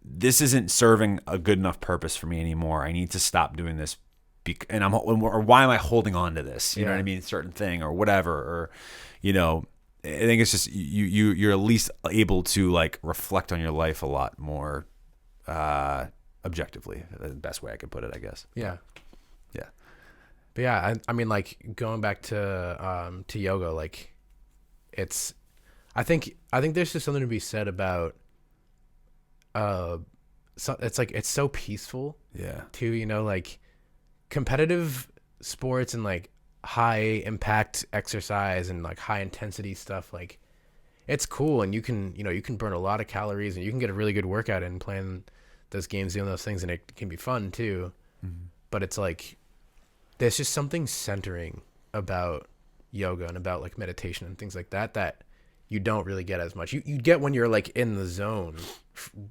this isn't serving a good enough purpose for me anymore. I need to stop doing this. Or why am I holding on to this? You know what I mean? Certain thing or whatever, or, I think it's just you're at least able to like reflect on your life a lot more objectively. The best way I could put it, I guess. Yeah. But I mean, like going back to yoga, like I think there's just something to be said about it's like it's so peaceful. Too, like competitive sports and like high impact exercise and like high intensity stuff, like it's cool and you can burn a lot of calories and you can get a really good workout in playing those games, doing those things, and it can be fun too. but it's like there's just something centering about yoga and about like meditation and things like that that you don't really get as much. You get when you're like in the zone.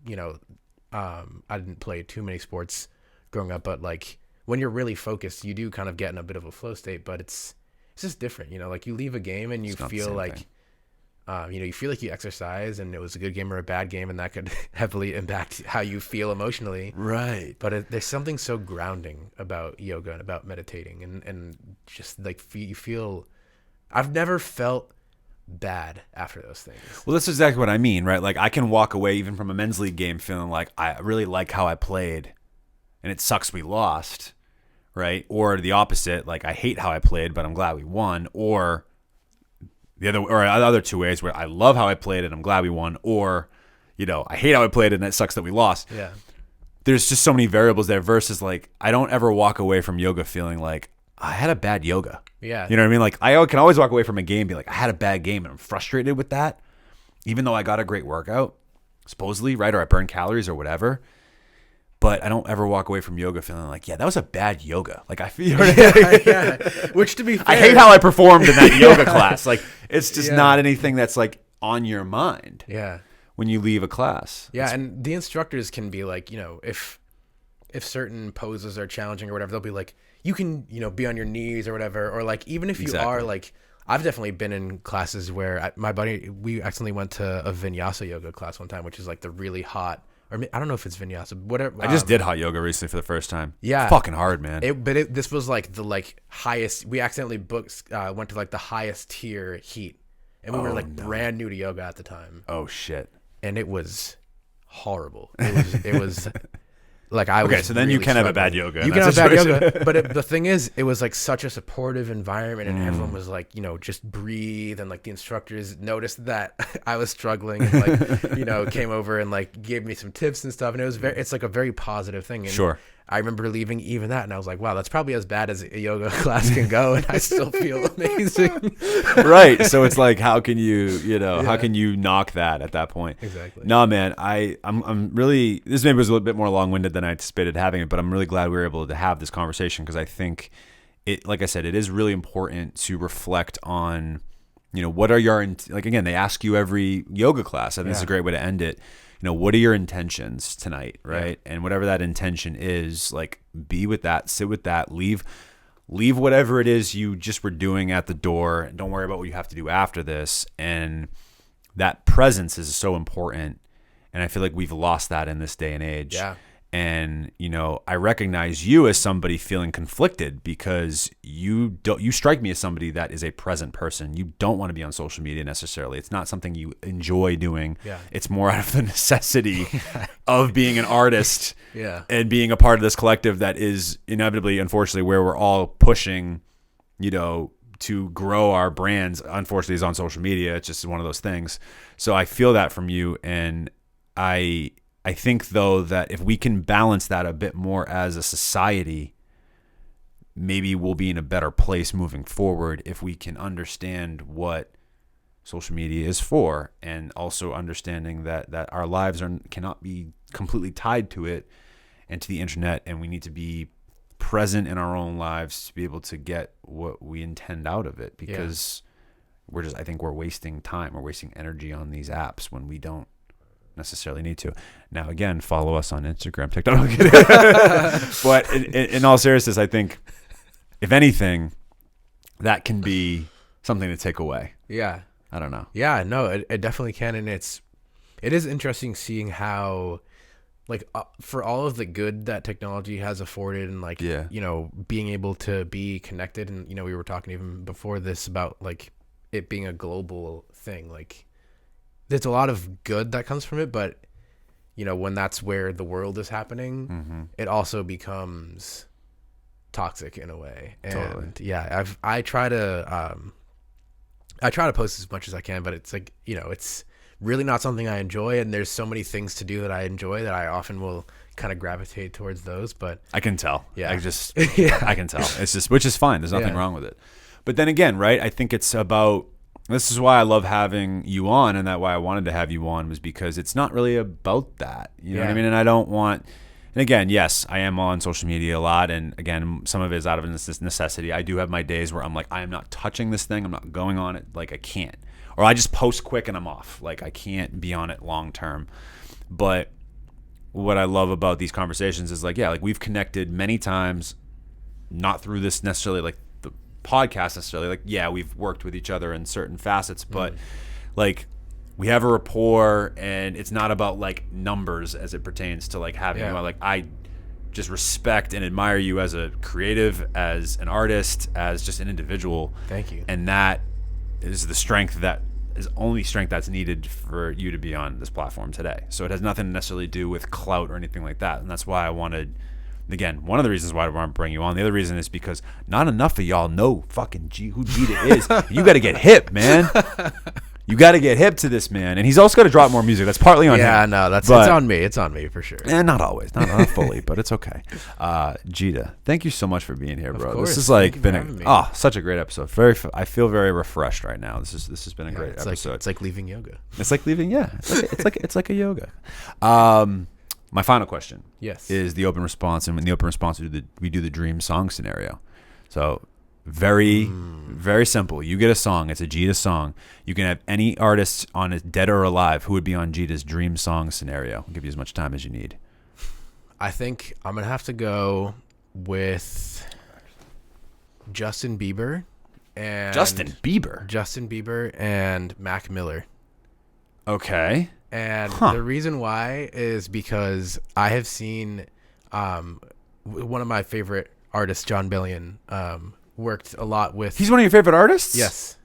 You know, I didn't play too many sports growing up, but like when you're really focused, you do kind of get in a bit of a flow state, but it's just different, you know, like you leave a game and you feel like, you know, you feel like you exercise and it was a good game or a bad game, and that could heavily impact how you feel emotionally. Right. But there's something so grounding about yoga and about meditating and just like you feel, I've never felt bad after those things. Well, that's exactly what I mean, right? Like I can walk away even from a men's league game feeling like I really like how I played and it sucks we lost, right? Or the opposite, like I hate how I played, but I'm glad we won. Or the other two ways where I love how I played and I'm glad we won. Or, you know, I hate how I played and it sucks that we lost. Yeah. There's just so many variables there versus like I don't ever walk away from yoga feeling like I had a bad yoga. Yeah. You know what I mean? Like I can always walk away from a game and be like, I had a bad game and I'm frustrated with that. Even though I got a great workout, supposedly, right? Or I burned calories or whatever. But I don't ever walk away from yoga feeling like, yeah, that was a bad yoga. Like I feel, Yeah. Which to be fair, I hate how I performed in that yoga class. Like it's just not anything that's like on your mind. Yeah. When you leave a class. Yeah. And the instructors can be like, you know, if certain poses are challenging or whatever, they'll be like, you can, you know, be on your knees or whatever. Or like, even if you are like, I've definitely been in classes where my buddy, we accidentally went to a vinyasa yoga class one time, which is like the really hot, or I don't know if it's vinyasa, whatever. I just did hot yoga recently for the first time. Yeah. It's fucking hard, man. This was like the like highest, we accidentally went to like the highest tier heat. And we were like brand new to yoga at the time. Oh shit. And it was horrible. It was like I was. Okay, so then you really can have a struggling. bad yoga. You can have bad yoga, but the thing is, it was like such a supportive environment, and everyone was like, you know, just breathe, and like the instructors noticed that I was struggling, and like, you know, came over and like gave me some tips and stuff, and it's like a very positive thing. And Sure. I remember leaving even that, and I was like, wow, that's probably as bad as a yoga class can go, and I still feel amazing. Right. So it's like, how can you how can you knock that at that point? Exactly. No, man, I'm really, this maybe was a little bit more long-winded than I anticipated having it, but I'm really glad we were able to have this conversation because I think it, like I said, it is really important to reflect on, you know, what are your, like, again, they ask you every yoga class. I think it's a great way to end it. You know, what are your intentions tonight, right? Yeah. And whatever that intention is, like, be with that, sit with that, leave whatever it is you just were doing at the door, and don't worry about what you have to do after this. And that presence is so important, and I feel like we've lost that in this day and age. Yeah. And, you know, I recognize you as somebody feeling conflicted because you strike me as somebody that is a present person. You don't want to be on social media necessarily. It's not something you enjoy doing. Yeah. It's more out of the necessity of being an artist and being a part of this collective that is inevitably, unfortunately, where we're all pushing, you know, to grow our brands. Unfortunately, is on social media. It's just one of those things. So I feel that from you, and I think, though, that if we can balance that a bit more as a society, maybe we'll be in a better place moving forward if we can understand what social media is for, and also understanding that our lives cannot be completely tied to it and to the internet, and we need to be present in our own lives to be able to get what we intend out of it, because I think we're wasting time, we're wasting energy on these apps when we don't necessarily need to. Now, again, follow us on Instagram, TikTok. But in all seriousness, I think, if anything, that can be something to take away. Yeah. I don't know. Yeah, no, it definitely can. And it is interesting seeing how, like, for all of the good that technology has afforded, and like, you know, being able to be connected. And, you know, we were talking even before this about like it being a global thing. Like, there's a lot of good that comes from it, but, you know, when that's where the world is happening, it also becomes toxic in a way. And totally. Yeah, I try to post as much as I can, but it's like, you know, it's really not something I enjoy, and there's so many things to do that I enjoy that I often will kind of gravitate towards those. But I can tell. Yeah. I can tell. It's just, which is fine. There's nothing wrong with it. But then again, right, I think it's about, this is why I love having you on, and that why I wanted to have you on was because it's not really about that. You know what I mean? And I don't want, And again, yes, I am on social media a lot. And again, some of it is out of necessity. I do have my days where I'm like, I am not touching this thing. I'm not going on it. Like, I can't. Or I just post quick and I'm off. Like, I can't be on it long term. But what I love about these conversations is like, yeah, like we've connected many times, not through this necessarily like the podcast necessarily. Like, yeah, we've worked with each other in certain facets, but like we have a rapport, and it's not about like numbers as it pertains to like having like I just respect and admire you as a creative, as an artist, as just an individual. Thank you. And that is the strength that is only strength that's needed for you to be on this platform today. So it has nothing to necessarily do with clout or anything like that. And that's why I wanted, again, one of the reasons why I want to bring you on. The other reason is because not enough of y'all know fucking who Jiida is. You got to get hip, man. You got to get hip to this man. And he's also got to drop more music. That's partly on him. Yeah, no, it's on me. It's on me for sure. And not always, not fully, but it's okay. Jiida, thank you so much for being here, bro. course. This has like Thank you been for having me. such a great episode. I feel very refreshed right now. This has been a great episode. It's like leaving yoga. It's like leaving, yeah. It's like a yoga. My final question, Yes. is the open response, and in the open response we do the dream song scenario. So very simple. You get a song. It's a Jiida song. You can have any artist on it, dead or alive, who would be on Jiida's dream song scenario. I'll give you as much time as you need. I think I'm gonna have to go with Justin Bieber and Justin Bieber and Mac Miller. Okay. And the reason why is because I have seen one of my favorite artists, John Bellion, worked a lot with. He's one of your favorite artists? Yes.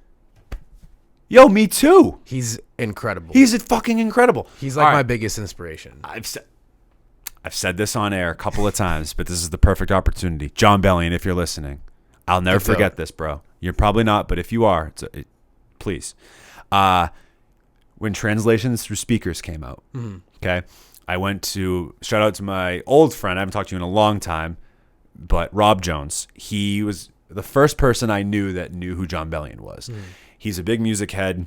Yo, me too. He's incredible. He's fucking incredible. He's like All my right. biggest inspiration. I've said this on air a couple of times, but this is the perfect opportunity. John Bellion, if you're listening, I'll never forget this, bro. You're probably not, but if you are, please. When Translations Through Speakers came out, okay, I went to shout out to my old friend. I haven't talked to you in a long time, but Rob Jones. He was the first person I knew that knew who John Bellion was. He's a big music head.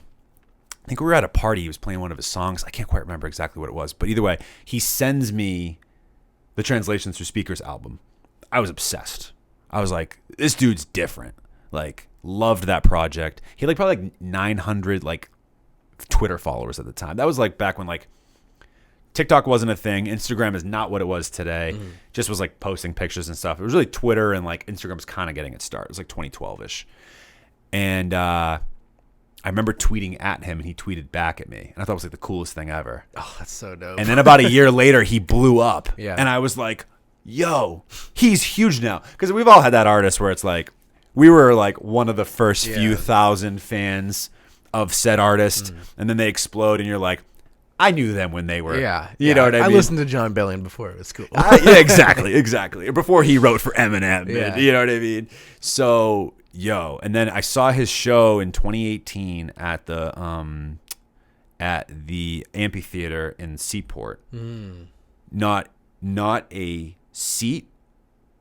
I think we were at a party. He was playing one of his songs. I can't quite remember exactly what it was, but either way, he sends me the Translations Through Speakers album. I was obsessed. I was like, this dude's different. Like, loved that project. He had like probably like 900 like Twitter followers at the time. That was like back when like TikTok wasn't a thing. Instagram is not what it was today. Just was like posting pictures and stuff. It was really Twitter, and like Instagram was kind of getting its start. It was like 2012-ish. And I remember tweeting at him, and he tweeted back at me. And I thought it was like the coolest thing ever. Oh, that's so dope. And then about a year later, he blew up. Yeah. And I was like, yo, he's huge now. Because we've all had that artist where it's like, we were like one of the first few thousand fans of said artist. And then they explode, and you're like, I knew them when they were. You know what I mean? I listened to John Bellion before it was cool. Yeah, exactly. Or before he wrote for Eminem. Yeah. You know what I mean? So, yo. And then I saw his show in 2018 at the amphitheater in Seaport. Not a seat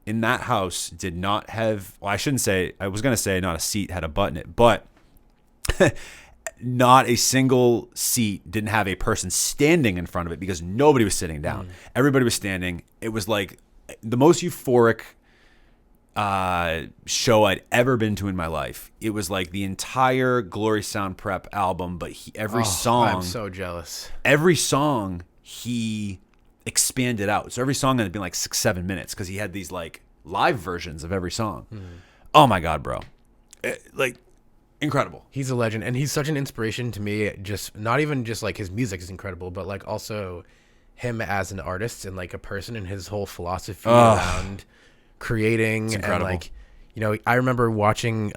in that house did not have, well, I was going to say not a seat had a button in it, but not a single seat didn't have a person standing in front of it because nobody was sitting down. Everybody was standing. It was like the most euphoric show I'd ever been to in my life. It was like the entire Glory Sound Prep album, but every song. I'm so jealous. Every song he expanded out. So every song had been like 6-7 minutes because he had these like live versions of every song. Oh my God, bro. Like, incredible. He's a legend, and he's such an inspiration to me. Just not even just like his music is incredible, but like also him as an artist and like a person, and his whole philosophy around creating. And like, you know, I remember watching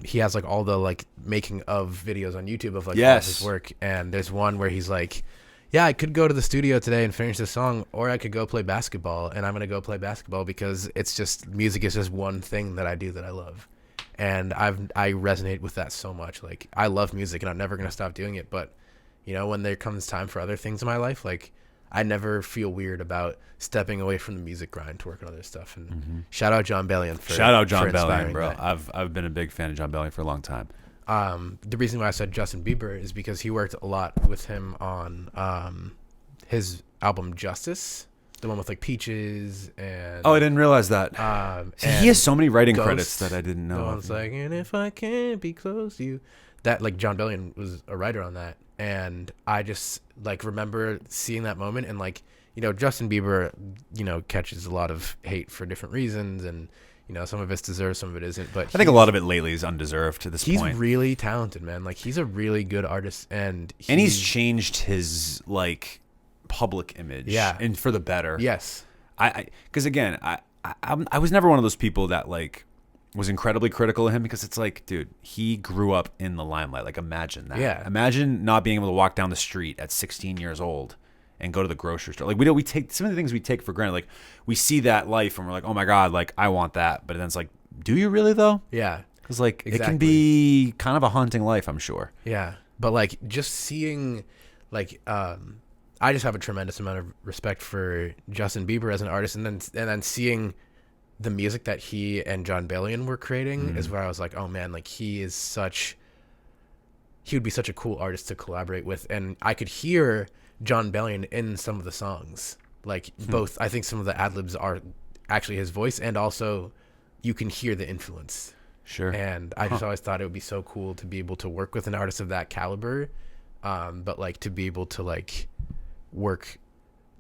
he has like all the like making of videos on YouTube of like all of his work, and there's one where he's like, yeah, I could go to the studio today and finish this song, or I could go play basketball, and I'm gonna go play basketball because it's just music is just one thing that I do that I love. And I resonate with that so much. Like, I love music, and I'm never going to stop doing it. But, you know, when there comes time for other things in my life, like, I never feel weird about stepping away from the music grind to work on other stuff. And shout out John Bellion for Bellion, bro. That. I've been a big fan of John Bellion for a long time. The reason why I said Justin Bieber is because he worked a lot with him on his album Justice. the one with like Peaches and Oh, I didn't realize that. See, he has so many writing Ghost, credits that I didn't know. The one's like, and if I can't be close to you, that like John Bellion was a writer on that, and I just like remember seeing that moment, and like, you know, Justin Bieber, you know, catches a lot of hate for different reasons, and you know, some of it's deserved, some of it isn't. But I think a lot of it lately is undeserved to this he's point. really talented, man. Like, he's a really good artist, and he's changed his like public image, and for the better. Yes, because again, I was never one of those people that like was incredibly critical of him, because it's like, dude, he grew up in the limelight. Like, imagine that. Yeah. Imagine not being able to walk down the street at 16 years old and go to the grocery store. Like, we take some of the things we take for granted. Like, we see that life and we're like, oh my God, like I want that. But then it's like, do you really though? Yeah. Because like Exactly. it can be kind of a haunting life, I'm sure. Yeah. But like, just seeing like, I just have a tremendous amount of respect for Justin Bieber as an artist, and then seeing the music that he and John Bellion were creating is where I was like, oh man, like he would be such a cool artist to collaborate with. And I could hear John Bellion in some of the songs, like both. I think some of the ad-libs are actually his voice, and also you can hear the influence. Sure. And I just always thought it would be so cool to be able to work with an artist of that caliber, but like to be able to like work,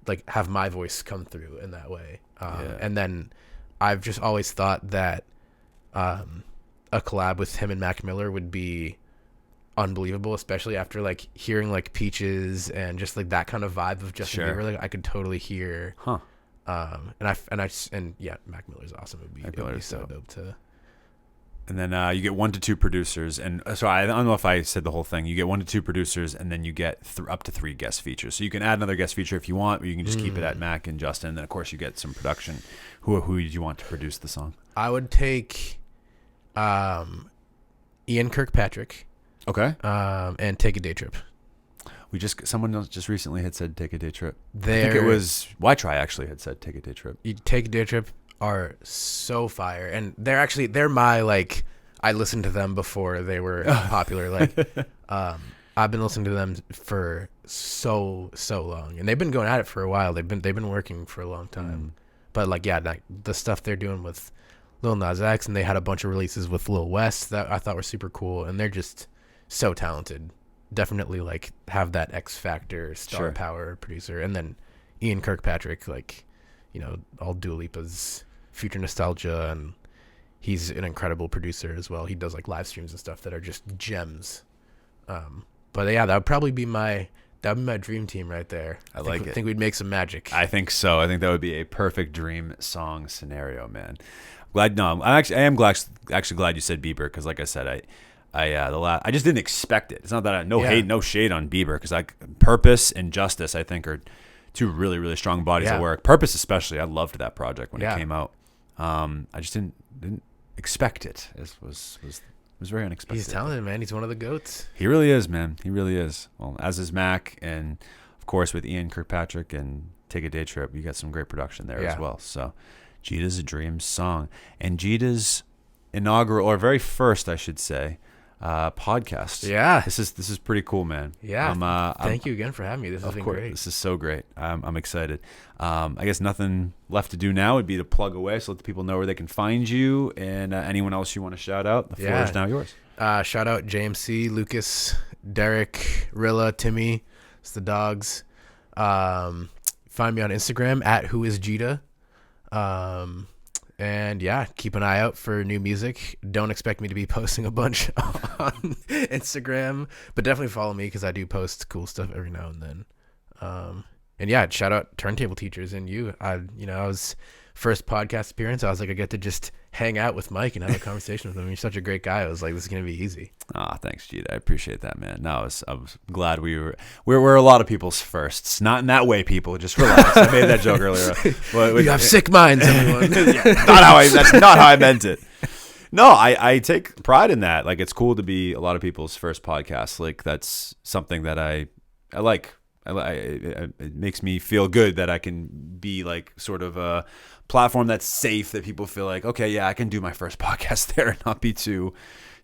like have my voice come through in that way. And then I've just always thought that a collab with him and Mac Miller would be unbelievable, especially after like hearing like Peaches and just like that kind of vibe of Justin Bieber. Like, I could totally hear. And yeah, Mac Miller's awesome. It would be so dope to. And then you get 1 to 2 producers, and so I don't know if I said the whole thing. You get 1 to 2 producers, and then you get up to 3 guest features. So you can add another guest feature if you want, or you can just keep it at Mac and Justin. And then of course you get some production. Who do you want to produce the song? I would take Ian Kirkpatrick. Okay. And Take a Day Trip. Someone else just recently had said Take a Day Trip. I They're- think it was Y-Try actually had said Take a Day Trip. You Take a Day Trip are so fire, and they're my like, I listened to them before they were popular. Like, I've been listening to them for so long, and they've been going at it for a while. They've been working for a long time. But like, yeah, like the stuff they're doing with Lil Nas X, and they had a bunch of releases with Lil West that I thought were super cool, and they're just so talented. Definitely like have that X Factor star power producer. And then Ian Kirkpatrick, like, you know, all Dua Lipa's Future Nostalgia, and he's an incredible producer as well. He does like live streams and stuff that are just gems. But yeah, that would probably be my dream team right there. I think we'd make some magic. I think so. I think that would be a perfect dream song scenario, man. I am glad you said Bieber, because like I said, I just didn't expect it. It's not that hate, no shade on Bieber, because like Purpose and Justice, I think, are 2 really, really strong bodies of work. Purpose especially, I loved that project when it came out. I just didn't expect it. It was very unexpected. He's talented, man. He's one of the GOATs. He really is, man. He really is. Well, as is Mac, and of course with Ian Kirkpatrick and Take a Day Trip, you got some great production there as well. So Jiida's a dream song, and Jiida's inaugural, or very first, I should say, podcast. Yeah, this is pretty cool, man. Yeah, thank you again for having me. This has been great. This is so great. I'm excited. I guess nothing left to do now would be to plug away, so let the people know where they can find you, and anyone else you want to shout out. The floor is now yours. Shout out JMC, Lucas, Deric, Rilla, Timi. It's the dogs. Find me on Instagram at whoisjiida. And yeah, keep an eye out for new music. Don't expect me to be posting a bunch on Instagram, but definitely follow me, because I do post cool stuff every now and then. And yeah, shout out Turntable Teachers and you. I was first podcast appearance. I was like, I get to just hang out with Mike and have a conversation with him. You're such a great guy. I was like, this is gonna be easy. Thanks, Jiida. I appreciate that, man. No, I was glad we're a lot of people's firsts. Not in that way, people. Just relax. I made that joke earlier. You have sick minds, everyone. That's not how I meant it. No, I take pride in that. Like, it's cool to be a lot of people's first podcast. Like, that's something that I like. It makes me feel good that I can be like sort of a platform that's safe, that people feel like, okay, yeah, I can do my first podcast there and not be too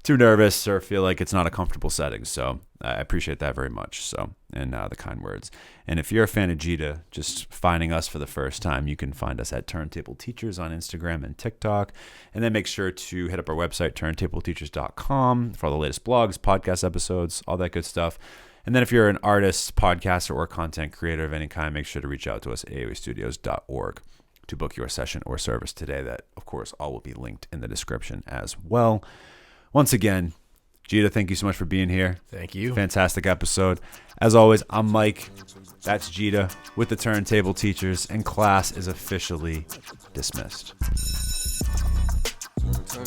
too nervous or feel like it's not a comfortable setting. So I appreciate that very much. So, and the kind words. And if you're a fan of Jiida, just finding us for the first time, you can find us at Turntable Teachers on Instagram and TikTok. And then make sure to hit up our website, turntableteachers.com, for all the latest blogs, podcast episodes, all that good stuff. And then if you're an artist, podcaster, or content creator of any kind, make sure to reach out to us at aoestudios.org to book your session or service today. That, of course, all will be linked in the description as well. Once again, Jiida, thank you so much for being here. Thank you. Fantastic episode. As always, I'm Mike. That's Jiida with the Turntable Teachers, and class is officially dismissed. Turn